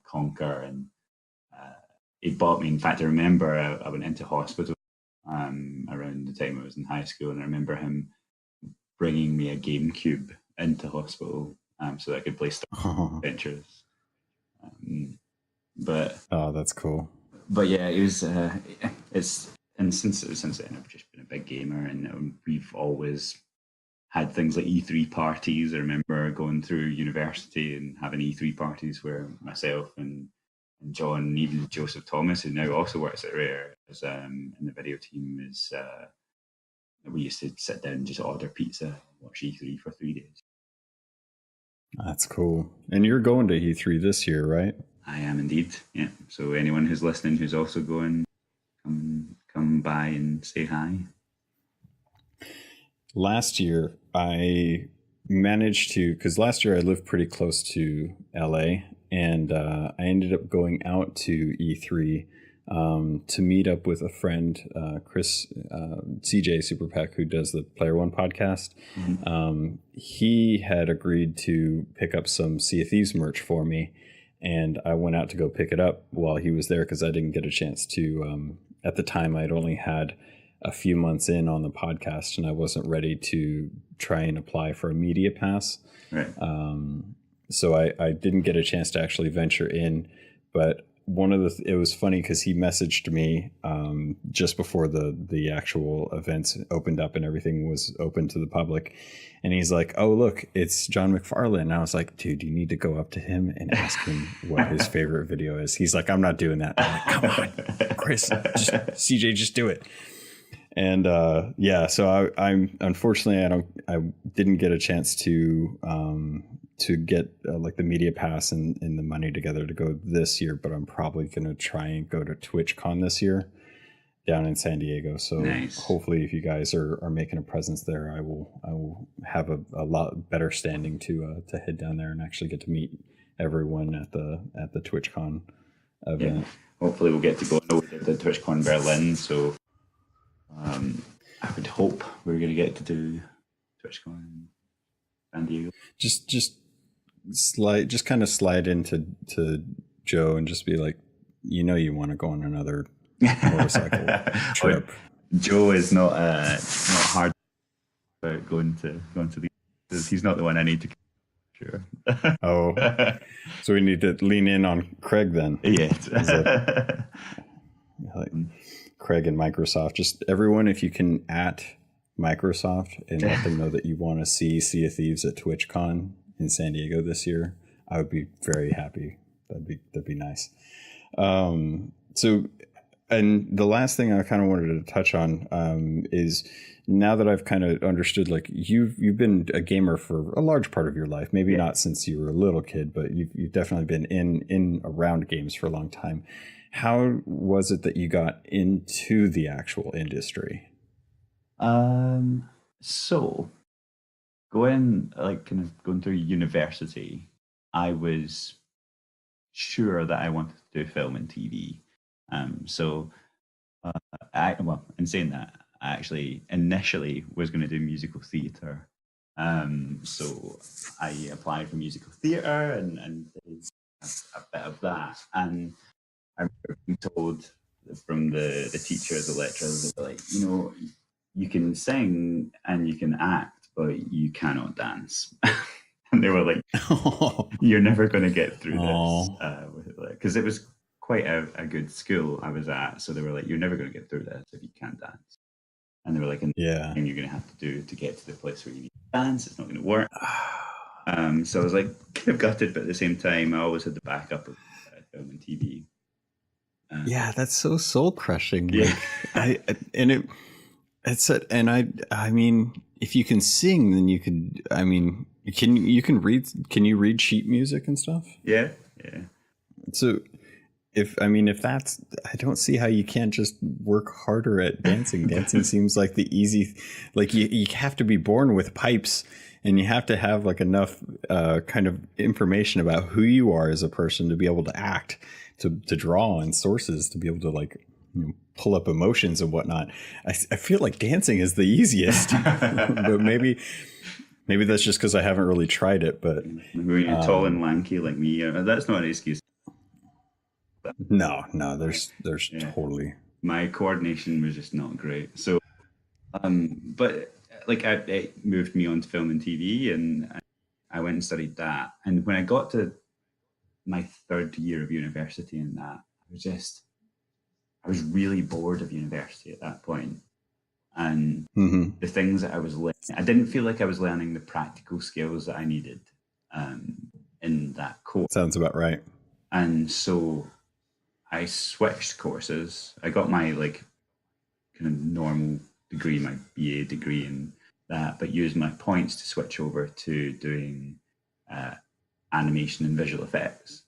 Conquer, and he bought me. In fact, I remember I went into hospital around the time I was in high school, and I remember him bringing me a GameCube into hospital so that I could play Star Adventures. But that's cool. But yeah, it was. Since then I've just been a big gamer, and we've always had things like E3 parties. I remember going through university and having E3 parties where myself and John, even Joseph Thomas, who now also works at Rare, is in the video team, is we used to sit down and just order pizza, watch E3 for 3 days. That's cool. And you're going to E3 this year, right? I am indeed, yeah. So anyone who's listening who's also going, come by and say hi. Last year, I managed to, because last year I lived pretty close to LA, and I ended up going out to E3 to meet up with a friend, Chris, CJ Superpack, who does the Player One podcast. Mm-hmm. He had agreed to pick up some Sea of Thieves merch for me, and I went out to go pick it up while he was there because I didn't get a chance to. At the time, I'd only had a few months in on the podcast, and I wasn't ready to try and apply for a media pass. Right. So I didn't get a chance to actually venture in, but it was funny because he messaged me just before the actual events opened up and everything was open to the public, and he's like, "Oh, look, it's Jon McFarlane." And I was like, "Dude, you need to go up to him and ask him what his favorite video is." He's like, "I'm not doing that." I'm like, "Come on, Chris, CJ, just do it." And so I'm unfortunately I didn't get a chance to get like the media pass and the money together to go this year, but I'm probably going to try and go to TwitchCon this year down in San Diego. So nice. Hopefully if you guys are making a presence there, I will have a lot better standing to head down there and actually get to meet everyone at the TwitchCon event. Yeah. Hopefully we'll get to go. I know we did the TwitchCon Berlin, so I would hope we're going to get to do TwitchCon in San Diego. Just kind of slide into Joe and just be like, you want to go on another motorcycle trip. Joe is not hard about going to these. He's not the one I need to. Sure. Oh, so we need to lean in on Craig then. Yeah. Craig and Microsoft. Just everyone, if you can at Microsoft and let them know that you want to see Sea of Thieves at TwitchCon in San Diego this year, I would be very happy. That'd be nice. So, and the last thing I kind of wanted to touch on is, now that I've kind of understood, like you've been a gamer for a large part of your life, maybe not since you were a little kid, but you've definitely been in around games for a long time. How was it that you got into the actual industry? So going through university, I was sure that I wanted to do film and TV. In saying that, I actually initially was going to do musical theatre. So I applied for musical theatre and did a bit of that. And I remember being told from the teachers, the lecturers, they were like, you can sing and you can act, but you cannot dance. And they were like, you're never going to get through this. Because it was quite a good school I was at. So they were like, you're never going to get through this if you can't dance. And they were like, and you're going to have to do to get to the place where you need to dance. It's not going to work. So I was like, kind of gutted, but at the same time, I always had the backup of film and TV. Yeah, that's so soul crushing. Yeah. I mean, if you can sing, then you could. I mean, can you read sheet music and stuff? Yeah. So, if that's, I don't see how you can't just work harder at dancing. Dancing seems like the easy, like you have to be born with pipes, and you have to have like enough kind of information about who you are as a person to be able to act, to draw on sources, to be able to like pull up emotions and whatnot. I feel like dancing is the easiest, but maybe that's just because I haven't really tried it. But when you're tall and lanky like me, that's not an excuse. No, there's totally. My coordination was just not great. So, but like it moved me on to film and TV, and I went and studied that. And when I got to my third year of university in that, I was really bored of university at that point. And the things that I was learning, I didn't feel like I was learning the practical skills that I needed in that course. Sounds about right. And so I switched courses. I got my like kind of normal degree, my BA degree in that, but used my points to switch over to doing animation and visual effects.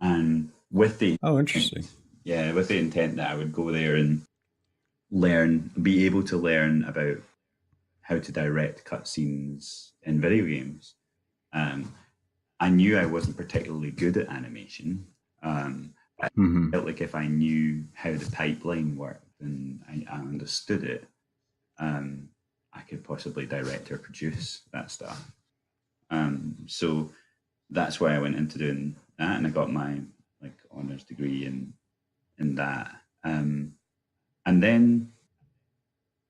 And with the interesting. Yeah, with the intent that I would go there and be able to learn about how to direct cutscenes in video games. I knew I wasn't particularly good at animation. I felt like if I knew how the pipeline worked and I understood it, I could possibly direct or produce that stuff. So that's why I went into doing that, and I got my like honors degree in that. And then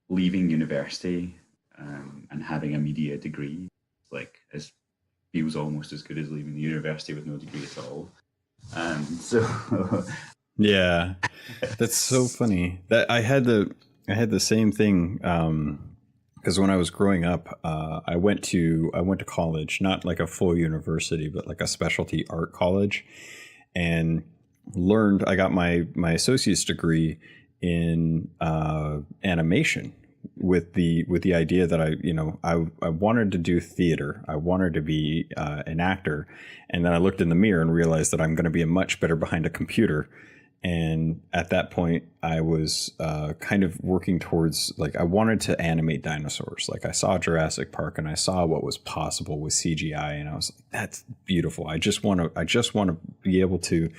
leaving university and having a media degree, like feels almost as good as leaving the university with no degree at all. Yeah, that's so funny. That I had the same thing because when I was growing up, I went to college, not like a full university, but like a specialty art college, and I got my associate's degree in animation with the idea that I wanted to do theater. I wanted to be an actor. And then I looked in the mirror and realized that I'm going to be much better behind a computer. And at that point, I was kind of working towards, like, I wanted to animate dinosaurs. Like, I saw Jurassic Park and I saw what was possible with CGI, and I was like, that's beautiful. I just want to be able to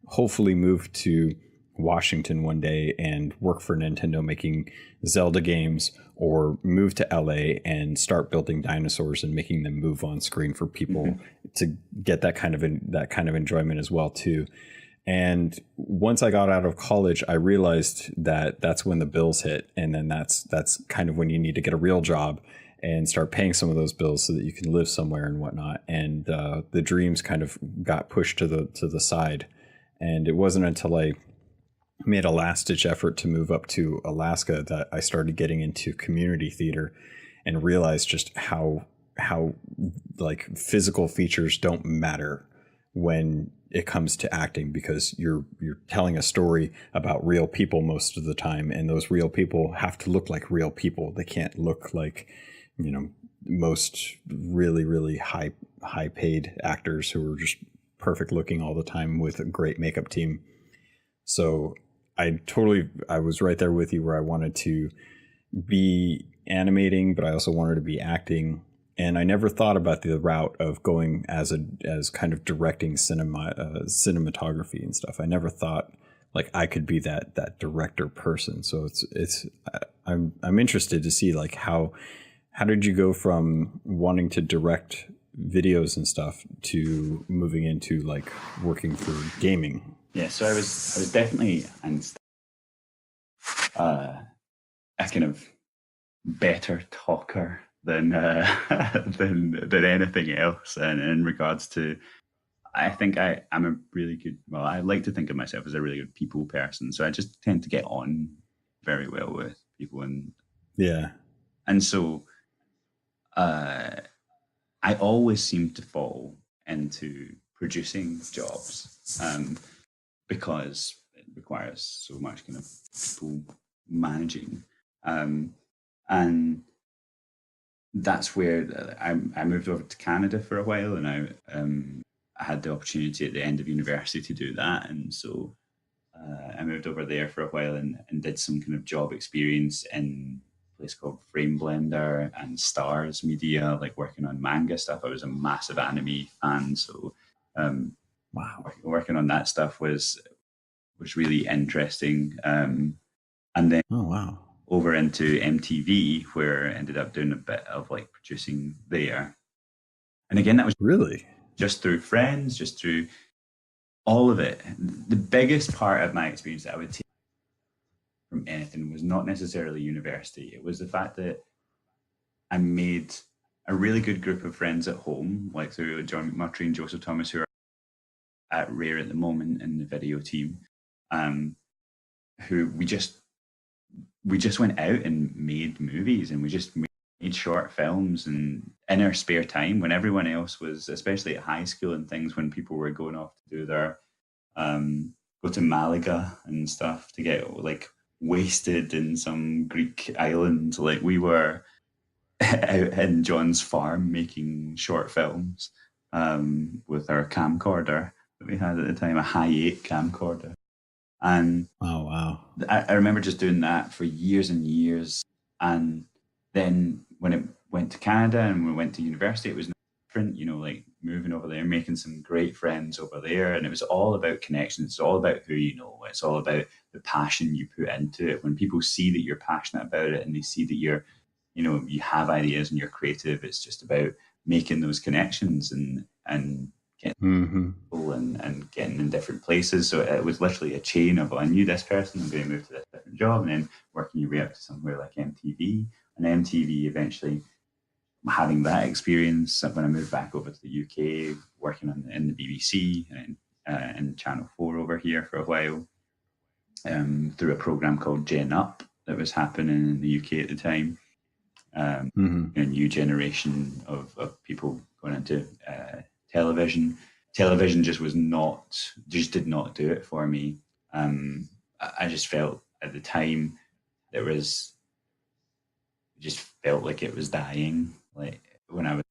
hopefully move to Washington one day and work for Nintendo making Zelda games, or move to LA and start building dinosaurs and making them move on screen for people to get that kind of enjoyment as well too. And once I got out of college, I realized that that's when the bills hit, and then that's kind of when you need to get a real job and start paying some of those bills so that you can live somewhere and whatnot. And the dreams kind of got pushed to the side. And it wasn't until I made a last ditch effort to move up to Alaska, that I started getting into community theater and realized just how like physical features don't matter when it comes to acting, because you're telling a story about real people most of the time, and those real people have to look like real people. They can't look like, most really high paid actors who are just perfect looking all the time with a great makeup team. So I was right there with you, where I wanted to be animating, but I also wanted to be acting. And I never thought about the route of going as kind of directing cinematography and stuff. I never thought like I could be that director person. So I'm interested to see like how did you go from wanting to direct videos and stuff to moving into like working for gaming? Yeah, so I was definitely a kind of better talker than than anything else, and in regards to, I think I'm a really good, well, I like to think of myself as a really good people person, so I just tend to get on very well with people, and so I always seem to fall into producing jobs, because it requires so much kind of people managing, and that's where I moved over to Canada for a while, and I had the opportunity at the end of university to do that, and so I moved over there for a while and did some kind of job experience in a place called Frame Blender and Stars Media, like working on manga stuff. I was a massive anime fan, so Wow. working on that stuff was really interesting. And then Oh wow. over into MTV, where I ended up doing a bit of like producing there. And again, that was Really? just through friends, just through all of it. The biggest part of my experience that I would take from anything was not necessarily university. It was the fact that I made a really good group of friends at home, like through Jon McFarlane and Joseph Thomas, who are at Rare at the moment in the video team, who we just went out and made movies, and we just made short films, and in our spare time when everyone else was, especially at high school and things, when people were going off to do their go to Malaga and stuff to get like wasted in some Greek island, like we were out in John's farm making short films, with our camcorder that we had at the time, a Hi8 camcorder. And oh wow, I remember just doing that for years and years. And then when it went to Canada and we went to university, it was different, like moving over there, making some great friends over there. And it was all about connections. It's all about who you know. It's all about the passion you put into it. When people see that you're passionate about it and they see that you're, you have ideas and you're creative, it's just about making those connections and getting people and getting in different places. So it was literally a chain of, I knew this person, I'm going to move to this different job, and then working your way up to somewhere like MTV. And MTV eventually having that experience when I moved back over to the UK, working in the BBC and in Channel 4 over here for a while, through a program called Gen Up that was happening in the UK at the time. A new generation of people going into television. Television just did not do it for me. I just felt at the time just felt like it was dying. Like when I was,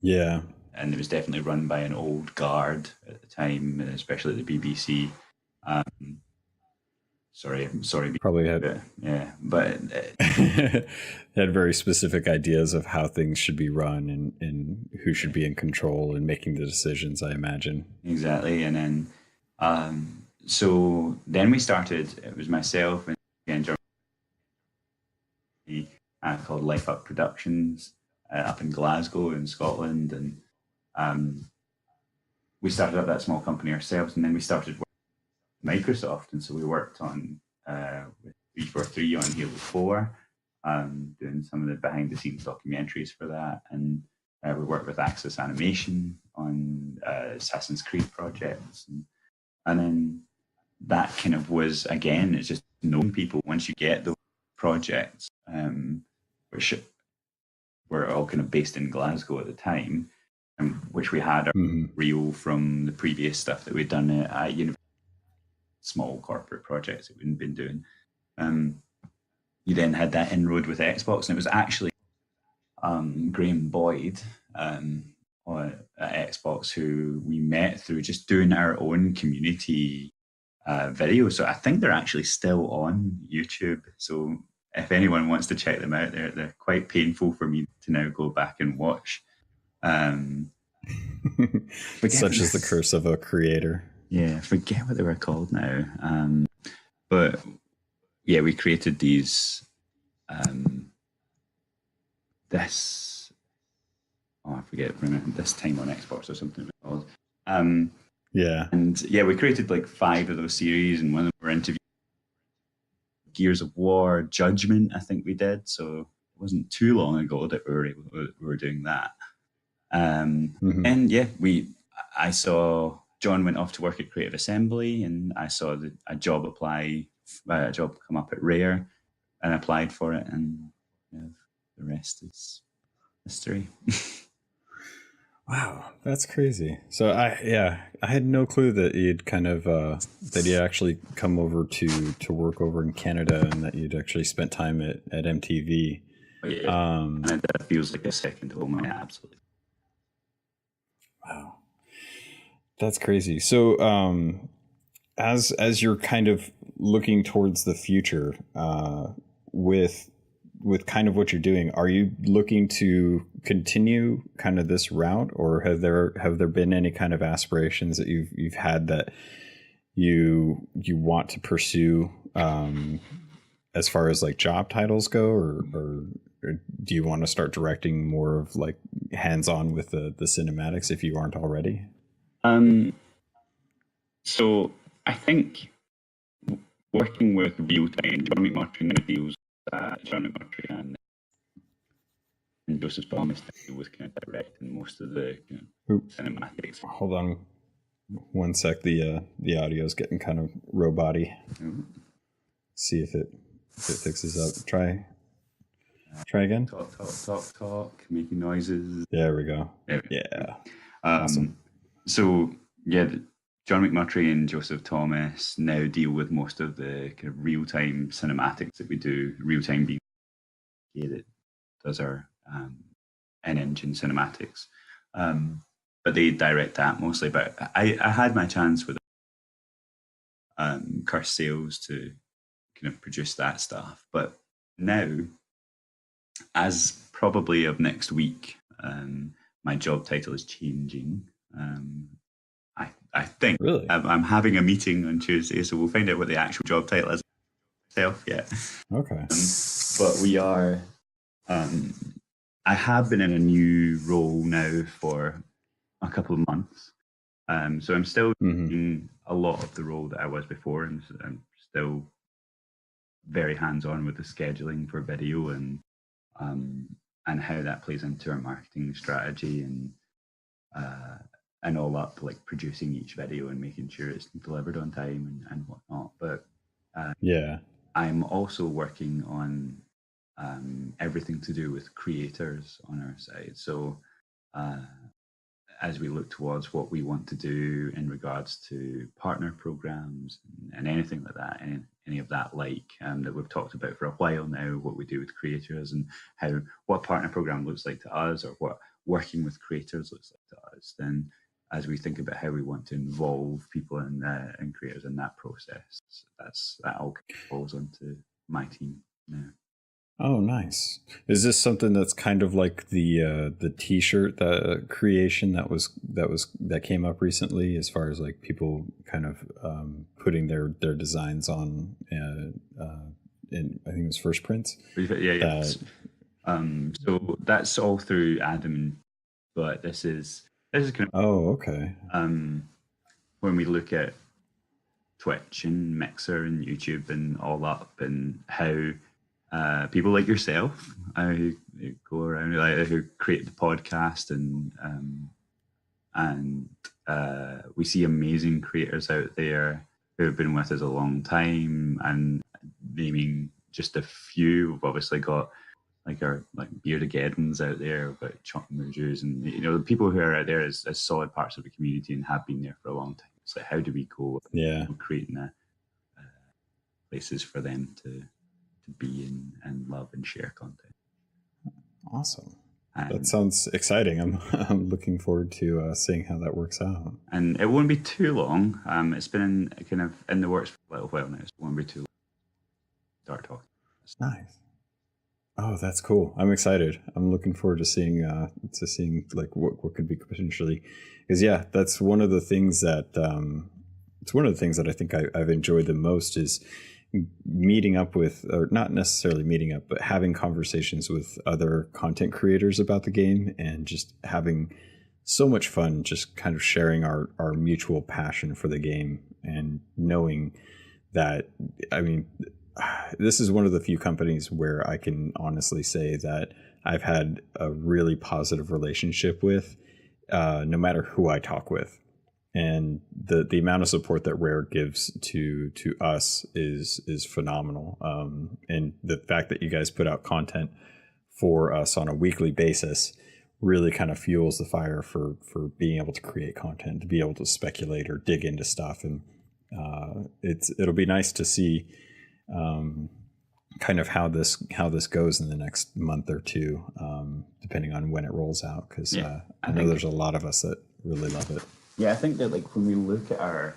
and it was definitely run by an old guard at the time, especially at the BBC. Sorry. Probably had, but had very specific ideas of how things should be run and who should be in control and making the decisions, I imagine. Exactly. And then, so then we started, it was myself and Germany, called Life Up Productions, up in Glasgow in Scotland. And we started up that small company ourselves, and then we started Microsoft, and so we worked on with 343 on Halo 4, doing some of the behind the scenes documentaries for that, and we worked with Axis Animation on Assassin's Creed projects, and then that kind of was, again, it's just knowing people once you get those projects, which were all kind of based in Glasgow at the time, which we had our reel from the previous stuff that we'd done at university, small corporate projects that we'd been doing. You then had that inroad with Xbox, and it was actually Graham Boyd at Xbox who we met through just doing our own community videos. So I think they're actually still on YouTube. So if anyone wants to check them out, they're quite painful for me to now go back and watch. Such is the curse of a creator. Yeah, I forget what they were called now. But yeah, we created these. I forget. This time on Xbox or something. Yeah. And yeah, we created like 5 of those series, and one of them were interviews. Gears of War Judgment, I think we did. So it wasn't too long ago that we were doing that. And yeah, I saw John went off to work at Creative Assembly, and I saw a job come up at Rare, and applied for it, and the rest is history. Wow, that's crazy. So I had no clue that you'd kind of that you actually come over to work over in Canada, and that you'd actually spent time at MTV. Yeah, and that feels like a second home. Absolutely. Wow, that's crazy. So as you're kind of looking towards the future, with kind of what you're doing, are you looking to continue kind of this route, or have there been any kind of aspirations that you've had that you want to pursue, as far as like job titles go, or do you want to start directing more of like hands-on with the cinematics if you aren't already? So I think working with real-time, Jon McFarlane deals Jon McFarlane and Joseph Thomas was kind of directing most of the cinematics. Hold on one sec. The audio is getting kind of robot-y. See if it fixes up. Try again. Talk, making noises. There we go. Yeah. Awesome. So yeah, Jon McMurtry and Joseph Thomas now deal with most of the kind of real-time cinematics that we do. Real-time being that does our in-engine cinematics, but they direct that mostly. But I had my chance with Curse Sales to kind of produce that stuff. But now, as probably of next week, my job title is changing. I think really? I'm having a meeting on Tuesday, so we'll find out what the actual job title is itself yet. Okay. But we are. I have been in a new role now for a couple of months, so I'm still doing a lot of the role that I was before, and I'm still very hands-on with the scheduling for video and how that plays into our marketing strategy and all up, like producing each video and making sure it's delivered on time and whatnot. But yeah, I'm also working on everything to do with creators on our side. So as we look towards what we want to do in regards to partner programs and anything like that, any of that that we've talked about for a while now, what we do with creators and what partner program looks like to us, or what working with creators looks like to us, then as we think about how we want to involve people and creators in that process, that all falls onto my team now. Oh, nice. Is this something that's kind of like the T-shirt creation that came up recently, as far as like people kind of putting their designs on in I think it was First Prints? Yeah. So that's all through Adam, but this is kind of. Oh, okay. When we look at Twitch and Mixer and YouTube and all up, and how people like yourself who go around, who create the podcast, and we see amazing creators out there who have been with us a long time, and naming just a few. We've obviously got like our Beardageddons out there, we've got Chunk Moojus, and the people who are out there as solid parts of the community and have been there for a long time. It's like, how do we go creating places for them to be in and love and share content? Awesome. That sounds exciting. I'm looking forward to seeing how that works out. And it won't be too long. It's been in the works for a little while now, so it won't be too long. Start talking. Nice. Oh, that's cool. I'm excited. I'm looking forward to seeing like what could be potentially, because that's one of the things that it's one of the things that I think I've enjoyed the most is meeting up with, or not necessarily meeting up, but having conversations with other content creators about the game, and just having so much fun, just kind of sharing our mutual passion for the game, and knowing that, I mean, this is one of the few companies where I can honestly say that I've had a really positive relationship with, no matter who I talk with. And the amount of support that Rare gives to us is phenomenal. And the fact that you guys put out content for us on a weekly basis really kind of fuels the fire for being able to create content, to be able to speculate or dig into stuff. And it'll be nice to see kind of how this goes in the next month or two, depending on when it rolls out. Because I know there's a lot of us that really love it. Yeah, I think that like when we look at our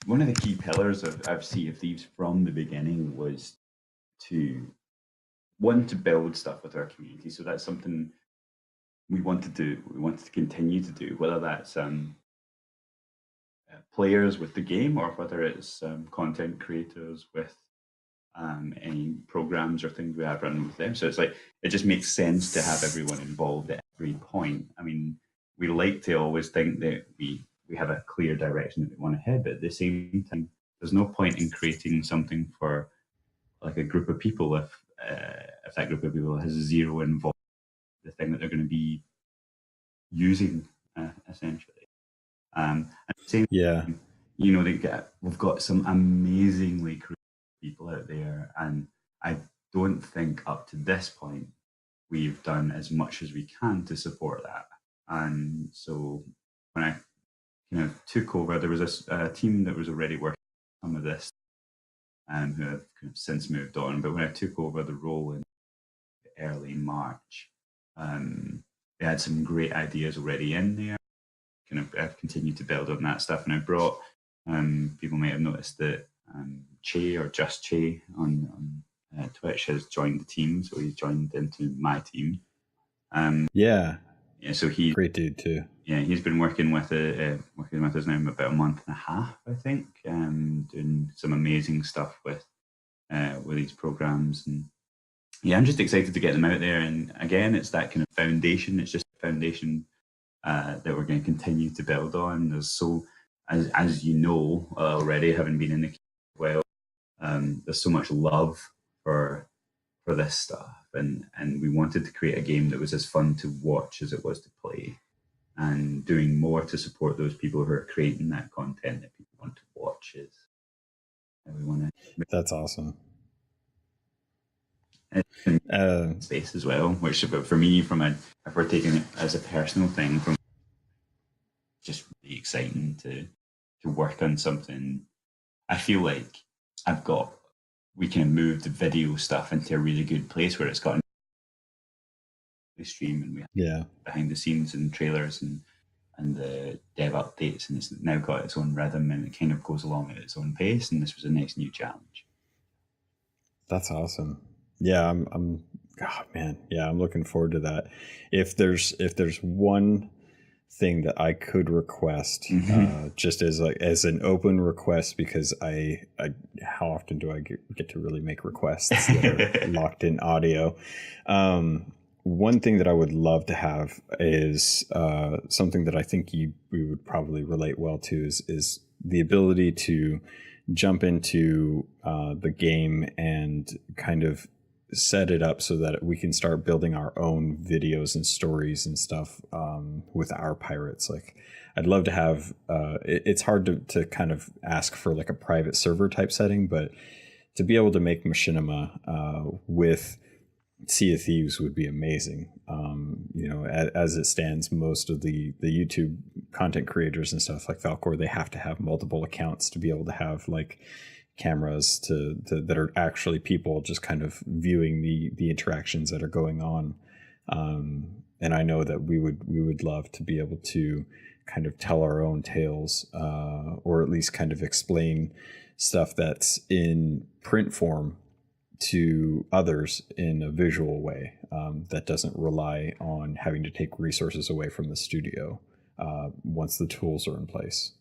one of the key pillars of Sea of Thieves from the beginning was to build stuff with our community. So that's something we want to do. We want to continue to do, whether that's players with the game, or whether it's content creators with any programs or things we have running with them. So it's like, it just makes sense to have everyone involved at every point. I mean, we like to always think that we have a clear direction that we want to head, but at the same time, there's no point in creating something for like a group of people if that group of people has zero involvement in the thing that they're going to be using, essentially. And same, we've got some amazingly creative people out there, and I don't think up to this point we've done as much as we can to support that. And so when I took over, there was a team that was already working on some of this, and who have since moved on. But when I took over the role in early March, they had some great ideas already in there. I've continued to build on that stuff, and I brought people might have noticed that Che, or Just Che on Twitch, has joined the team, so he's joined into my team. So he's great dude too. Yeah, he's been working with us now about a month and a half, I think, doing some amazing stuff with these programs. And I'm just excited to get them out there. And again, it's that kind of foundation. It's just a foundation that we're going to continue to build on. There's as you know already, having been in the well, there's so much love for this stuff, and we wanted to create a game that was as fun to watch as it was to play, and doing more to support those people who are creating that content that people want to watch is how we want to. That's awesome. Space as well, which for me, if we're taking it as a personal thing, from just really exciting to work on something. I feel like we can move the video stuff into a really good place where it's got a stream, and we have behind the scenes and trailers and the dev updates, and it's now got its own rhythm, and it kind of goes along at its own pace, and this was the next new challenge. That's awesome. Yeah, I'm looking forward to that. If there's one thing that I could request, just as an open request, because I how often do I get to really make requests that are locked in audio? One thing that I would love to have is something that I think we would probably relate well to is the ability to jump into the game and kind of set it up so that we can start building our own videos and stories and stuff with our pirates. Like, I'd love to have it's hard to kind of ask for like a private server type setting, but to be able to make machinima with Sea of Thieves would be amazing. As it stands, most of the YouTube content creators and stuff like Falcor, they have to have multiple accounts to be able to have like cameras that are actually people just kind of viewing the interactions that are going on. And I know that we would love to be able to kind of tell our own tales, or at least kind of explain stuff that's in print form to others in a visual way, that doesn't rely on having to take resources away from the studio once the tools are in place.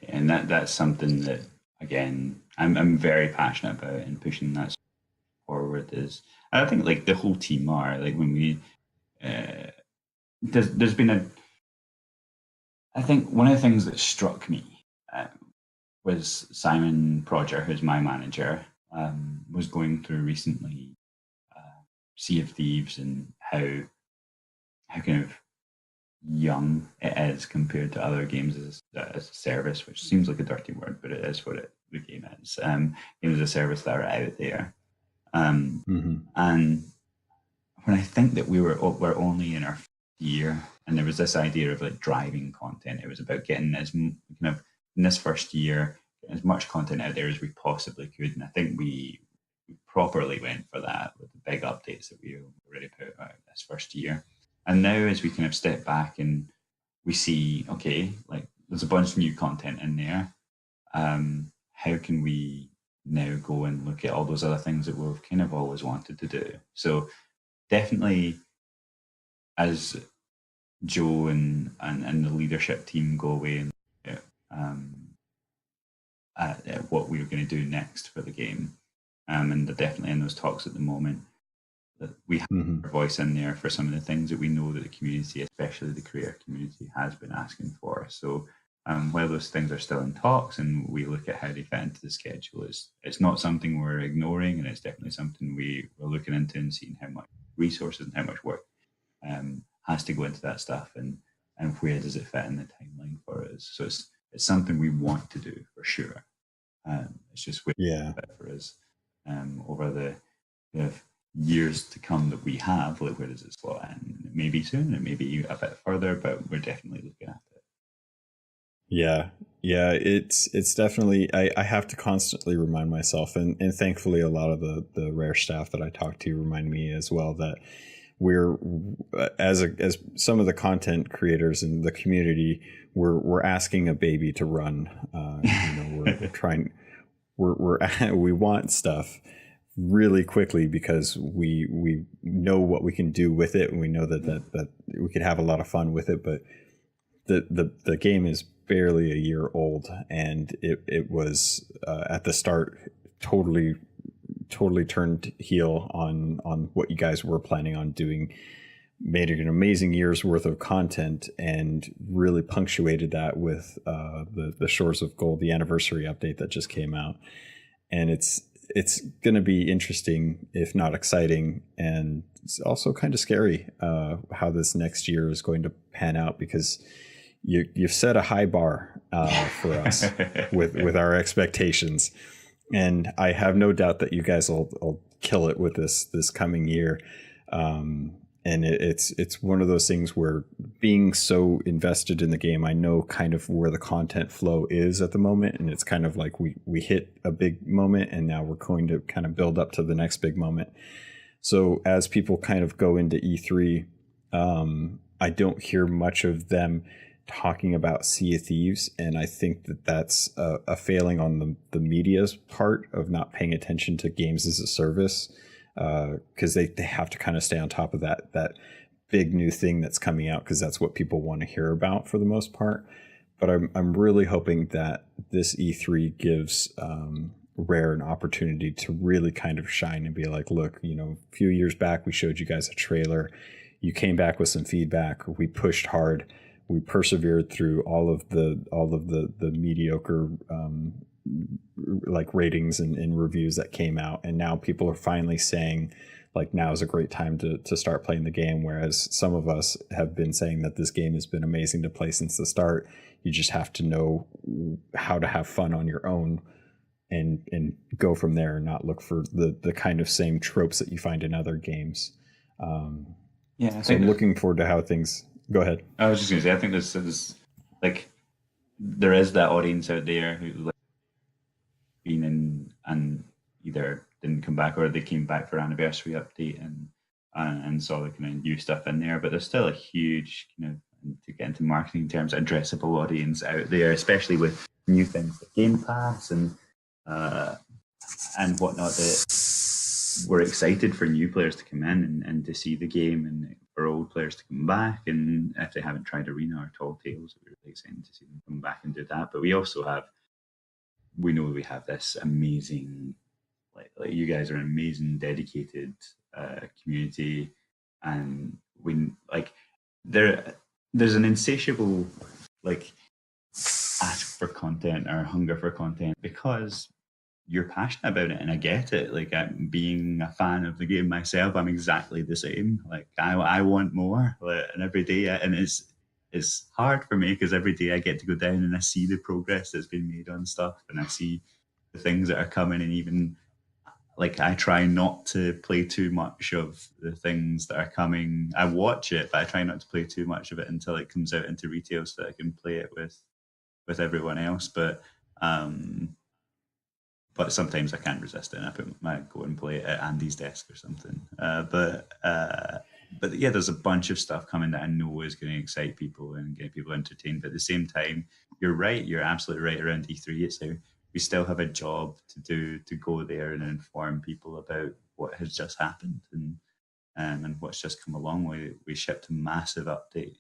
And that's something that, again, I'm very passionate about, and pushing that forward is, I think like the whole team are, like when we there's been I think one of the things that struck me was Simon Proger, who's my manager, was going through recently Sea of Thieves, and how kind of young it is compared to other games as a service, which seems like a dirty word, but it is what the game is. Games as a service that are out there. And when I think that we're only in our year, and there was this idea of like driving content, it was about getting as kind of in this first year as much content out there as we possibly could, and I think we properly went for that with the big updates that we already put out this first year. And now as we kind of step back and we see, okay, like there's a bunch of new content in there, how can we now go and look at all those other things that we've kind of always wanted to do? So definitely, as Joe and the leadership team go away and look at what we're going to do next for the game, and they're definitely in those talks at the moment, that we have our voice in there for some of the things that we know that the community, especially the creator community, has been asking for. So while those things are still in talks and we look at how they fit into the schedule, it's not something we're ignoring, and it's definitely something we're looking into and seeing how much resources and how much work has to go into that stuff, and where does it fit in the timeline for us. So it's something we want to do for sure. It's just where for us over the years to come that we have, like where does it slot in? It may be soon, it may be a bit further, but we're definitely looking at it. Yeah, it's definitely, I have to constantly remind myself, and thankfully a lot of the Rare staff that I talk to remind me as well, that we're as some of the content creators in the community, we're asking a baby to run. We're trying, we want stuff really quickly because we know what we can do with it, and we know that we could have a lot of fun with it. But the game is barely a year old, and it was at the start totally turned heel on what you guys were planning on doing, made an amazing year's worth of content, and really punctuated that with the Shores of Gold, the anniversary update that just came out. And it's going to be interesting, if not exciting, and it's also kind of scary how this next year is going to pan out, because you've set a high bar for us with our expectations. And I have no doubt that you guys will kill it with this coming year. And it's one of those things where, being so invested in the game, I know kind of where the content flow is at the moment. And it's kind of like we hit a big moment, and now we're going to kind of build up to the next big moment. So as people kind of go into E3, I don't hear much of them talking about Sea of Thieves, and I think that's a failing on the media's part of not paying attention to games as a service, because they have to kind of stay on top of that big new thing that's coming out, because that's what people want to hear about for the most part. But I'm really hoping that this E3 gives Rare an opportunity to really kind of shine and be like, look, a few years back we showed you guys a trailer, you came back with some feedback, we pushed hard, we persevered through all of the mediocre like ratings and reviews that came out, and now people are finally saying, like now is a great time to start playing the game. Whereas some of us have been saying that this game has been amazing to play since the start. You just have to know how to have fun on your own and go from there and not look for the kind of same tropes that you find in other games. So I'm looking forward to how things go ahead. I was just going to say, I think there's like, there is that audience out there who like been in and either didn't come back or they came back for anniversary update and saw the kind of new stuff in there. But there's still a huge kind of, to get into marketing terms, addressable audience out there, especially with new things like Game Pass and whatnot, that we're excited for new players to come in and to see the game, and for old players to come back. And if they haven't tried Arena or Tall Tales, we're really excited to see them come back and do that. But we also have, we know we have this amazing, like you guys are an amazing, dedicated community, and we like there's an insatiable like ask for content or hunger for content because you're passionate about it, and I get it. Like, being a fan of the game myself, I'm exactly the same. Like, I want more, like, and every day, and it's hard for me because every day I get to go down and I see the progress that's been made on stuff, and I see the things that are coming, and even like I try not to play too much of the things that are coming. I watch it, but I try not to play too much of it until it comes out into retail so that I can play it with everyone else. But sometimes I can't resist it, and I might go and play it at Andy's desk or something. But yeah, there's a bunch of stuff coming that I know is going to excite people and get people entertained. But at the same time, you're right. You're absolutely right around E3. It's how we still have a job to do, to go there and inform people about what has just happened and what's just come along. We shipped a massive update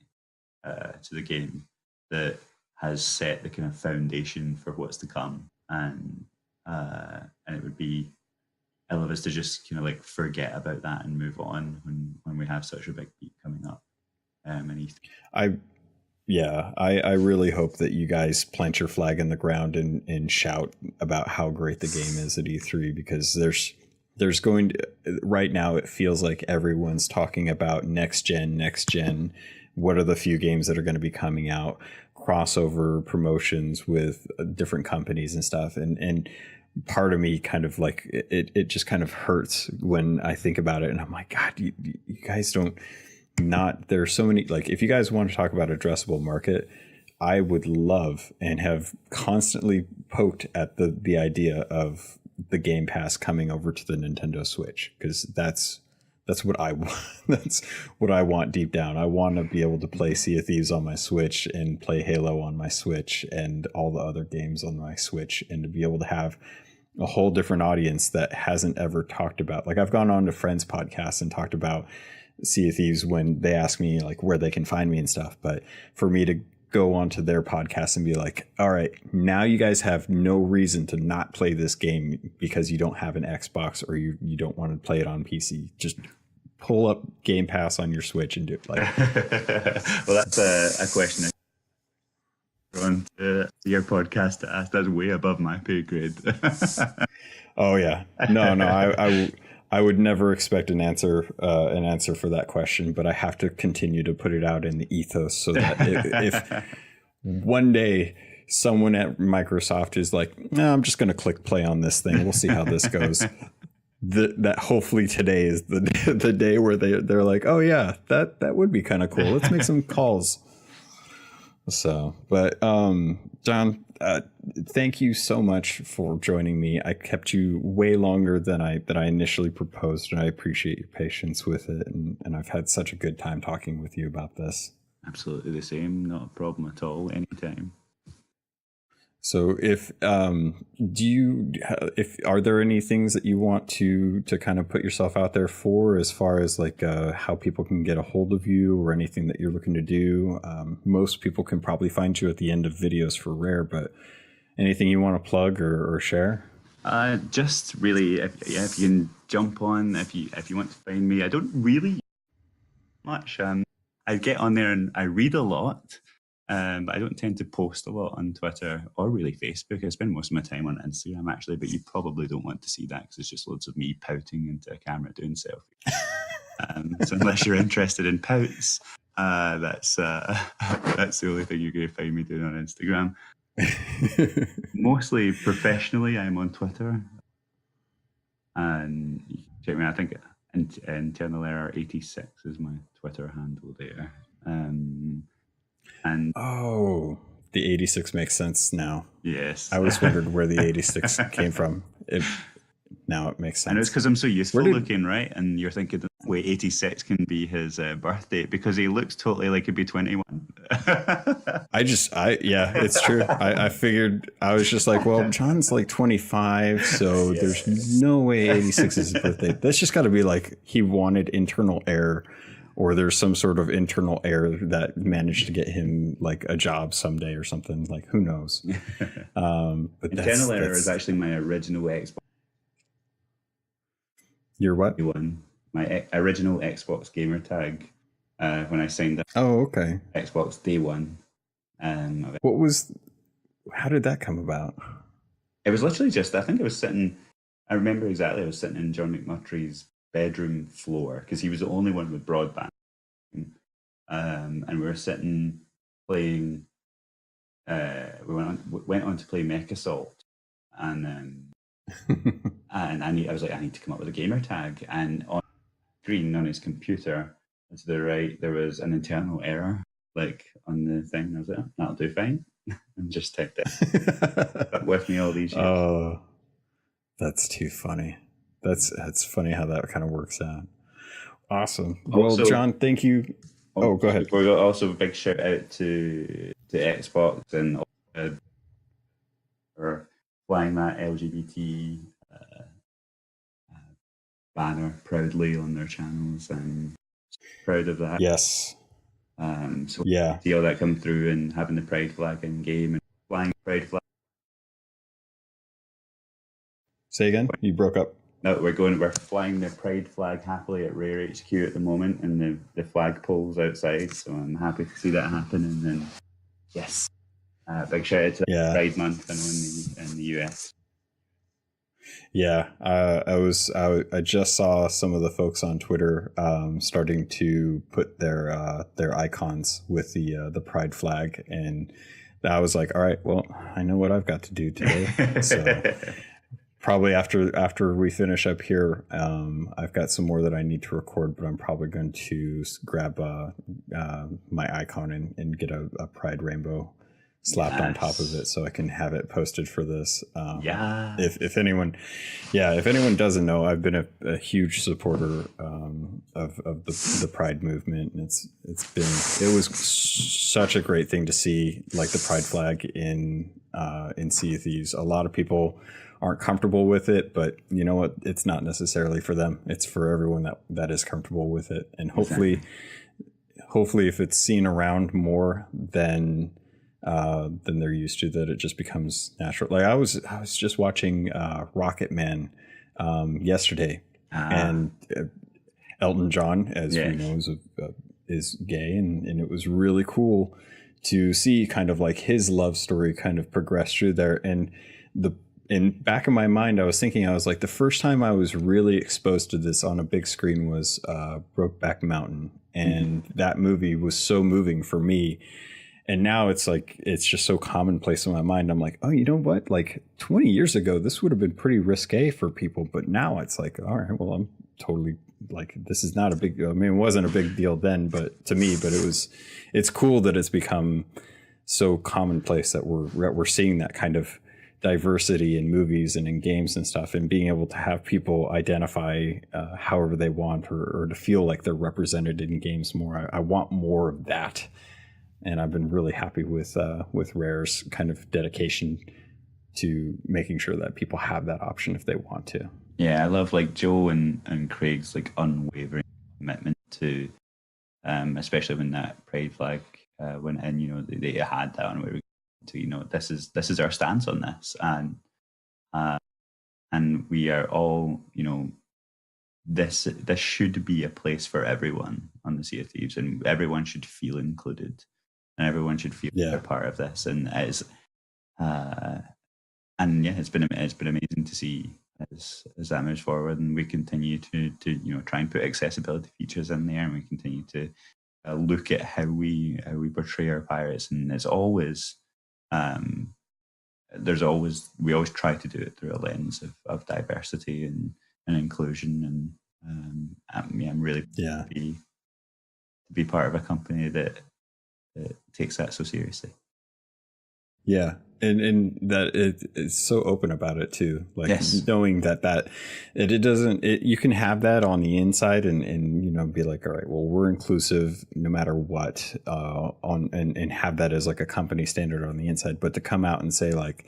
to the game that has set the kind of foundation for what's to come, and it would be ill of us to just kind of like forget about that and move on when we have such a big beat coming up. And E3. I really hope that you guys plant your flag in the ground and shout about how great the game is at E3, because there's going to, right now it feels like everyone's talking about next gen. What are the few games that are going to be coming out, crossover promotions with different companies and stuff, and part of me kind of like it just kind of hurts when I think about it, and I'm like, God, you guys don't. Not there's so many, like, if you guys want to talk about addressable market, I would love and have constantly poked at the idea of the Game Pass coming over to the Nintendo Switch, because that's what I want. That's what I want deep down. I want to be able to play Sea of Thieves on my Switch and play Halo on my Switch and all the other games on my Switch, and to be able to have a whole different audience that hasn't ever talked about, like, I've gone on to friends' podcasts and talked about Sea of Thieves when they ask me like where they can find me and stuff, but for me to go onto their podcast and be like, all right, now you guys have no reason to not play this game because you don't have an Xbox or you don't want to play it on PC. Just pull up Game Pass on your Switch and do it. Like, well, that's a question on your podcast to ask. That's way above my pay grade. Oh yeah, no, I would never expect an answer for that question, but I have to continue to put it out in the ethos so that if one day someone at Microsoft is like, no, I'm just going to click play on this thing, we'll see how this goes. That hopefully today is the day where they're like, oh yeah, that would be kind of cool. Let's make some calls. So, but Jon, thank you so much for joining me. I kept you way longer than I initially proposed, and I appreciate your patience with it. And I've had such a good time talking with you about this. Absolutely the same. Not a problem at all. Anytime. So if are there any things that you want to kind of put yourself out there for, as far as like how people can get a hold of you or anything that you're looking to do? Most people can probably find you at the end of videos for Rare, but anything you want to plug or share? Just really, if you can jump on, if you want to find me, I don't really much. I get on there and I read a lot. But I don't tend to post a lot on Twitter or really Facebook. I spend most of my time on Instagram, actually, but you probably don't want to see that because it's just loads of me pouting into a camera doing selfies. So unless you're interested in pouts, that's the only thing you're going to find me doing on Instagram. Mostly professionally, I'm on Twitter. And you can check me, I think Internal Error 86 is my Twitter handle there. And oh, the 86 makes sense now. Yes. I always wondered where the 86 came from. Now it makes sense. And it's because I'm so youthful looking, right? And you're thinking, wait, 86 can be his birth date because he looks totally like he'd be 21. Yeah, it's true. I figured, I was just like, well, John's like 25, so there's no way 86 is his birthday. That's just got to be like he wanted internal error, or there's some sort of internal error that managed to get him like a job someday or something. Like, who knows? But internal error is actually my original Xbox. Your what? One. My original Xbox Gamertag when I signed up. Oh, okay. Xbox Day One. How did that come about? It was literally just, I think I was sitting, I remember exactly, I was sitting in Jon McFarlane's bedroom floor because he was the only one with broadband. And we were sitting playing, we went on to play Mech Assault. And and I was like, I need to come up with a gamer tag. And on the screen on his computer, to the right, there was an internal error, like on the thing. I was like, oh, that'll do fine. And just typed it. Stuck with me all these years. Oh, that's too funny. That's funny how that kind of works out. Awesome. Also, well, John, thank you. Oh, go ahead. Also, a big shout out to Xbox and for flying that LGBT banner proudly on their channels, and proud of that. Yes. So see all that come through, and having the pride flag in game and flying the pride flag. Say again? You broke up. No, we're flying the pride flag happily at Rare HQ at the moment, and the flag pole's outside, so I'm happy to see that happen. And then yes, big shout out to Pride Month, I know, in the US. Yeah, I just saw some of the folks on Twitter starting to put their icons with the pride flag, and I was like, all right, well, I know what I've got to do today. So probably after we finish up here, I've got some more that I need to record, but I'm probably going to grab my icon and get a pride rainbow slapped on top of it so I can have it posted for this. If anyone doesn't know, I've been a huge supporter of the Pride movement, and it was such a great thing to see, like the Pride flag in Sea of Thieves. A lot of people aren't comfortable with it, but you know what? It's not necessarily for them. It's for everyone that is comfortable with it, and hopefully if it's seen around more than they're used to, that it just becomes natural. Like I was just watching Rocket Man yesterday, and Elton John, as we know, is gay, and it was really cool to see kind of like his love story kind of progress through there. And in back of my mind, I was thinking, I was like, the first time I was really exposed to this on a big screen was Brokeback Mountain, and that movie was so moving for me. And now it's like, it's just so commonplace in my mind. I'm like, oh, you know what? Like 20 years ago, this would have been pretty risque for people. But now it's like, all right, well, I'm totally like, this is not a big deal. I mean, it wasn't a big deal then, but to me, it's cool that it's become so commonplace that we're seeing that kind of diversity in movies and in games and stuff, and being able to have people identify however they want, or to feel like they're represented in games more. I want more of that. And I've been really happy with Rare's kind of dedication to making sure that people have that option if they want to. Yeah, I love like Joe and Craig's like unwavering commitment to, especially when that pride flag went in. You know, they had that unwavering to, you know, this is our stance on this, and we are all, you know, this should be a place for everyone on the Sea of Thieves, and everyone should feel included. and everyone should feel they're part of this. And it's been amazing to see as that moves forward, and we continue to try and put accessibility features in there, and we continue to look at how we portray our pirates, and it's always we always try to do it through a lens of diversity and inclusion, and I'm really to be part of a company that takes that so seriously. Yeah, and that it's so open about it too. Like knowing that it doesn't. You can have that on the inside and be like, all right, well, we're inclusive no matter what, and have that as like a company standard on the inside. But to come out and say like,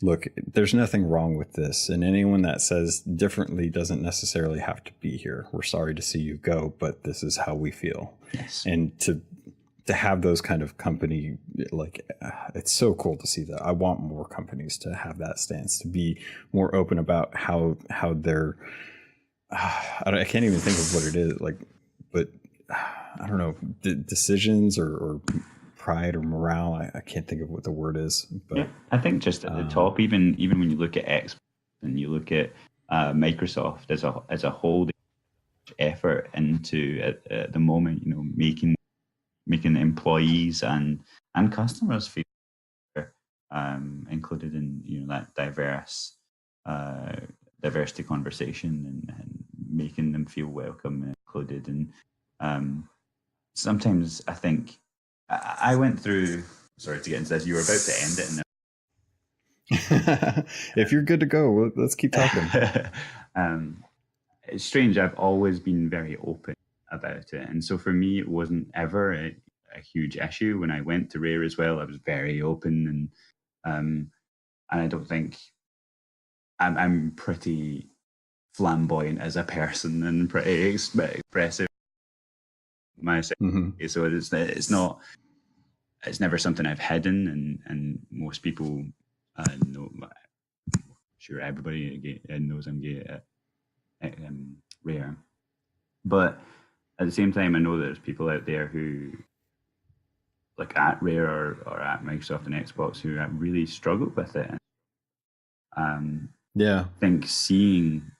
look, there's nothing wrong with this, and anyone that says differently doesn't necessarily have to be here. We're sorry to see you go, but this is how we feel. Yes, and to have those kind of company, like, it's so cool to see that. I want more companies to have that stance, to be more open about how they're I can't even think of what it is, like, but I don't know, decisions or pride or morale. I can't think of what the word is, but yeah, I think just at the top, even when you look at Xbox and you look at Microsoft as a whole effort into at the moment, making employees and customers feel included in that diversity conversation, and making them feel welcome and included. And sometimes I think I went through. Sorry to get into this. You were about to end it. If you're good to go, let's keep talking. It's strange. I've always been very open about it, and so for me, it wasn't ever a huge issue. When I went to Rare as well, I was very open, and I don't think I'm pretty flamboyant as a person and pretty expressive myself. So it's never something I've hidden, and most people know. I'm sure everybody knows I'm gay at Rare, but at the same time, I know there's people out there who, like at Rare or at Microsoft and Xbox, who really struggled with it. I think seeing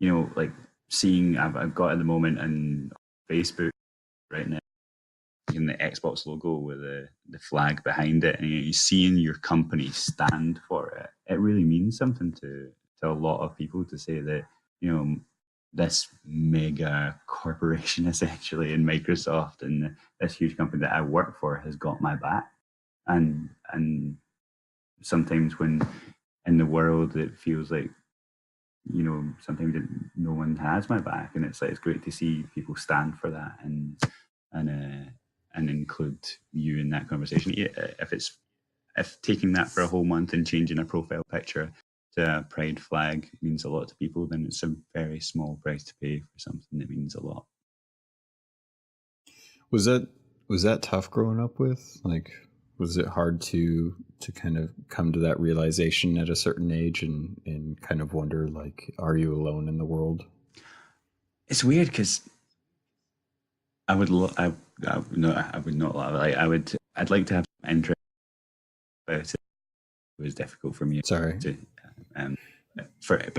I've got at the moment on Facebook right now, in the Xbox logo with the flag behind it, and you seeing your company stand for it, it really means something to a lot of people, to say that this mega corporation essentially in Microsoft and this huge company that I work for has got my back. And sometimes when in the world it feels like sometimes no one has my back, and it's great to see people stand for that and include you in that conversation. If taking that for a whole month and changing a profile picture to a pride flag means a lot to people, then it's a very small price to pay for something that means a lot. Was that tough growing up with? Like, was it hard to kind of come to that realization at a certain age and kind of wonder, like, are you alone in the world? It's weird because I would not lie. I'd like to have some interest about it. It was difficult for me. Sorry. To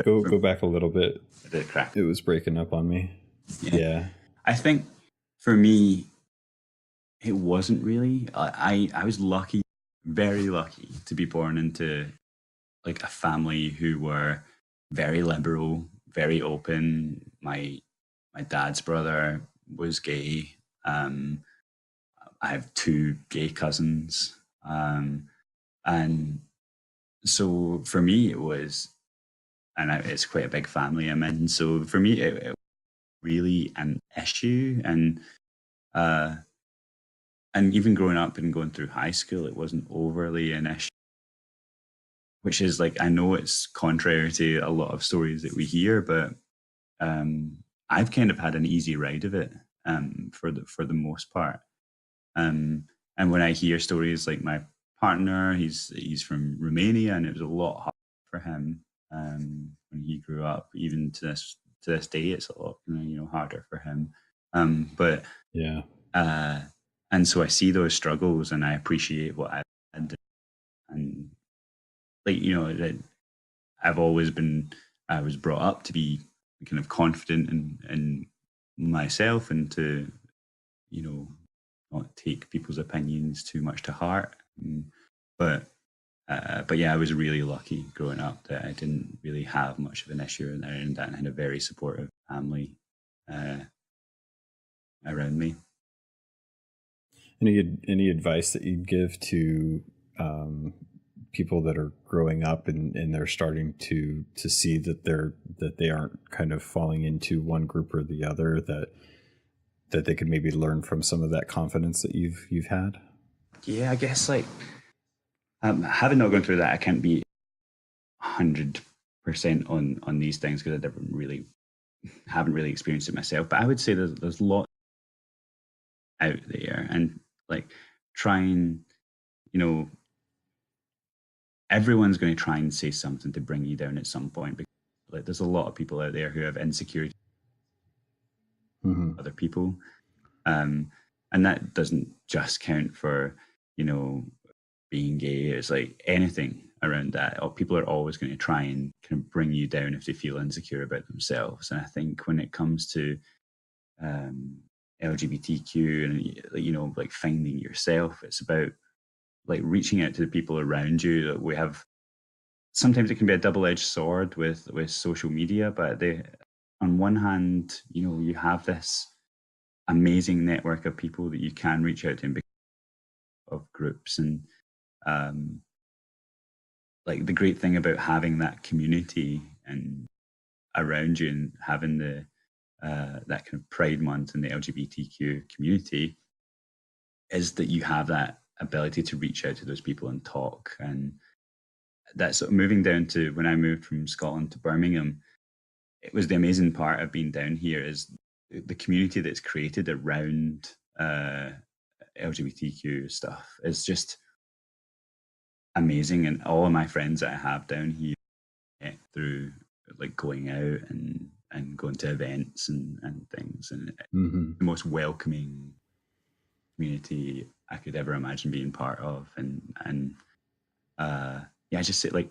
go back a little bit. It was breaking up on me. Yeah. I think for me, it wasn't really. I was lucky, very lucky, to be born into like a family who were very liberal, very open. My dad's brother was gay. I have 2 gay cousins, and so for me it was, and it's quite a big family I'm in. So for me, it was really an issue, and even growing up and going through high school, it wasn't overly an issue. Which is I know it's contrary to a lot of stories that we hear, but I've kind of had an easy ride of it for the most part. And when I hear stories like my partner, he's from Romania, and it was a lot harder for him when he grew up. Even to this day, it's a lot harder for him. But yeah, And so I see those struggles and I appreciate what I've had. And like, you know, that I was brought up to be kind of confident in myself and to, you know, not take people's opinions too much to heart. But yeah, I was really lucky growing up that I didn't really have much of an issue and I had a very supportive family around me. Any advice that you'd give to people that are growing up and they're starting to see that they aren't kind of falling into one group or the other, that they could maybe learn from some of that confidence that you've had? Yeah, I guess like having not gone through that, I can't be 100% on these things because haven't really experienced it myself. But I would say there's lots out there, and like try and, you know, everyone's going to try and say something to bring you down at some point. Because like there's a lot of people out there who have insecurity other people, and that doesn't just count for, you know, being gay. It's like anything around that. People are always going to try and kind of bring you down if they feel insecure about themselves. And I think when it comes to LGBTQ and, you know, like finding yourself, it's about like reaching out to the people around you. We have, sometimes it can be a double-edged sword with social media, but on one hand, you know, you have this amazing network of people that you can reach out to and of groups. And like the great thing about having that community and around you and having the that kind of Pride Month and the LGBTQ community is that you have that ability to reach out to those people and talk. And that's sort of moving down to when I moved from Scotland to Birmingham. It was the amazing part of being down here is the community that's created around LGBTQ stuff is just amazing. And all of my friends that I have down here through like going out and going to events and things, and the most welcoming community I could ever imagine being part of. And yeah, I just say like,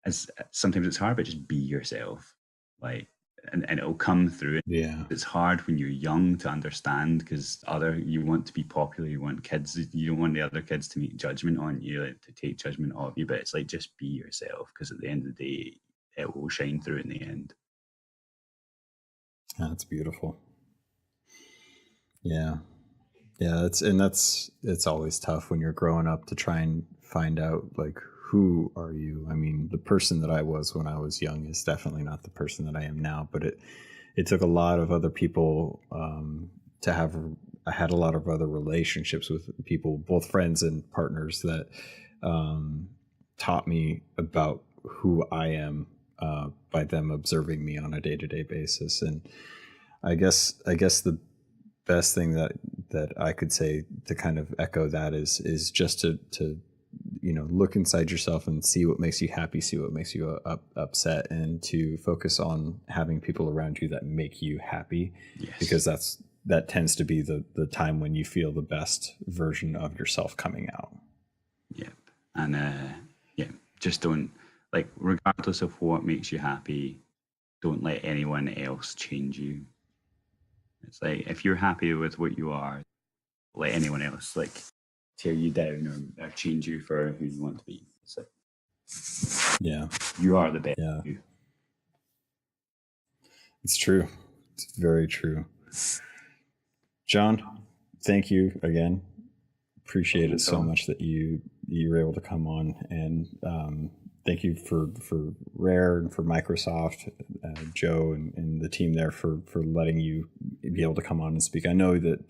as sometimes it's hard, but just be yourself, like, and it'll come through. Yeah, it's hard when you're young to understand because you want to be popular, you want kids, you don't want the other kids to make judgment on you, like, to take judgment of you. But it's like, just be yourself, because at the end of the day, it will shine through in the end. That's beautiful. Yeah, it's always tough when you're growing up to try and find out like, who are you? I mean, the person that I was when I was young is definitely not the person that I am now, but it took a lot of other people to have. I had a lot of other relationships with people, both friends and partners, that taught me about who I am by them observing me on a day-to-day basis. And I guess the best thing that I could say to kind of echo that is just to you know, look inside yourself and see what makes you happy, see what makes you upset, and to focus on having people around you that make you happy. Yes. Because that tends to be the time when you feel the best version of yourself coming out. Yep. And yeah, just don't, like, regardless of what makes you happy, don't let anyone else change you. It's like, if you're happy with what you are, let anyone else like tear you down or change you for who you want to be. It's like, yeah, you are the best. Yeah, it's true. It's very true. John, thank you again. Appreciate it so much that you were able to come on, and thank you for Rare and for Microsoft, Joe and the team there for letting you be able to come on and speak. I know that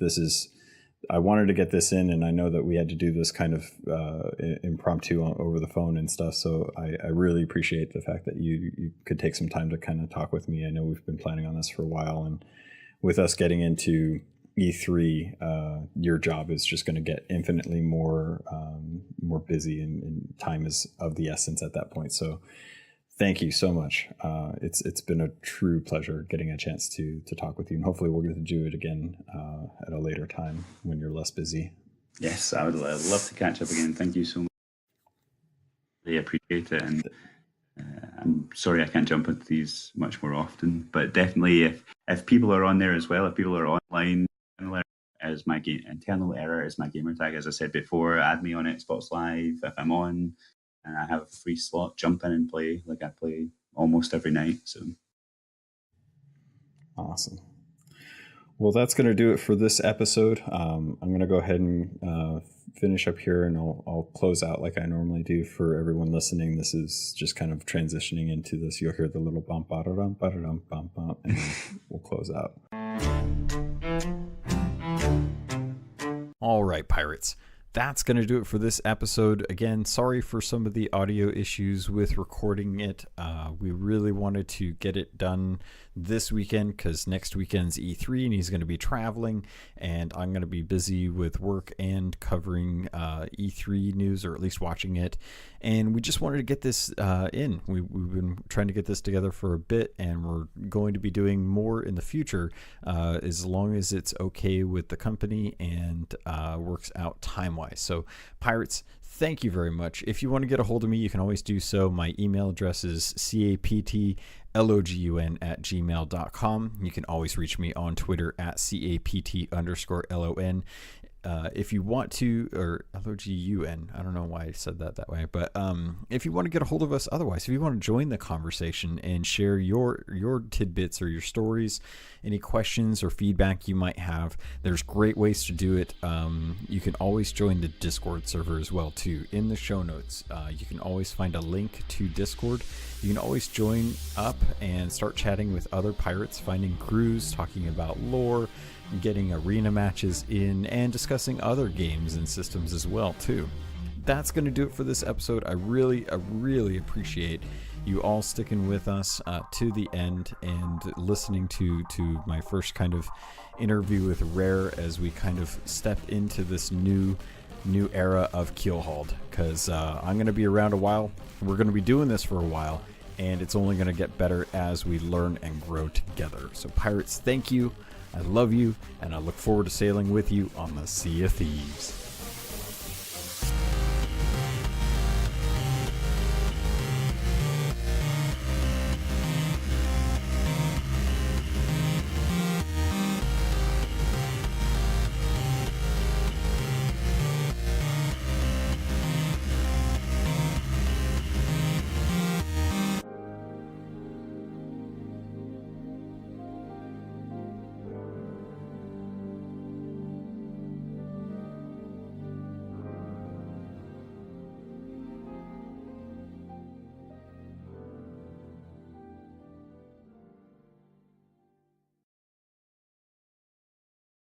I wanted to get this in, and I know that we had to do this kind of impromptu over the phone and stuff. So I really appreciate the fact that you could take some time to kind of talk with me. I know we've been planning on this for a while, and with us getting into E3, your job is just going to get infinitely more busy, and time is of the essence at that point. So thank you so much. It's been a true pleasure getting a chance to talk with you, and hopefully we'll get to do it again at a later time when you're less busy. Yes, I would love to catch up again. Thank you so much. Really appreciate it, and I'm sorry I can't jump into these much more often, but definitely if people are on there as well, if people are online, as my internal error is my gamertag. As I said before, add me on Xbox Live if I'm on and I have a free slot. Jump in and play. Like I play almost every night. So awesome. Well, that's going to do it for this episode. I'm going to go ahead and finish up here, and I'll close out like I normally do for everyone listening. This is just kind of transitioning into this. You'll hear the little bump, ba-da-dum, ba-da-dum, bump, bump, and then we'll close out. All right, pirates. That's going to do it for this episode. Again, sorry for some of the audio issues with recording it. We really wanted to get it done this weekend because next weekend's E3 and he's going to be traveling, and I'm going to be busy with work and covering E3 news, or at least watching it. And we just wanted to get this in. We've been trying to get this together for a bit, and we're going to be doing more in the future as long as it's okay with the company and works out time-wise. So, pirates, thank you very much. If you want to get a hold of me, you can always do so. My email address is captlogun@gmail.com. You can always reach me on Twitter at capt_lon. If you want to, or LOGUN, I don't know why I said that way, but if you want to get a hold of us otherwise, if you want to join the conversation and share your tidbits or your stories, any questions or feedback you might have, there's great ways to do it. You can always join the Discord server as well too. In the show notes, you can always find a link to Discord. You can always join up and start chatting with other pirates, finding crews, talking about lore, getting arena matches in, and discussing other games and systems as well too. That's going to do it for this episode. I really appreciate you all sticking with us to the end and listening to my first kind of interview with Rare as we kind of step into this new era of Keelhauled, because I'm going to be around a while. We're going to be doing this for a while, and it's only going to get better as we learn and grow together. So pirates, thank you. I love you, and I look forward to sailing with you on the Sea of Thieves.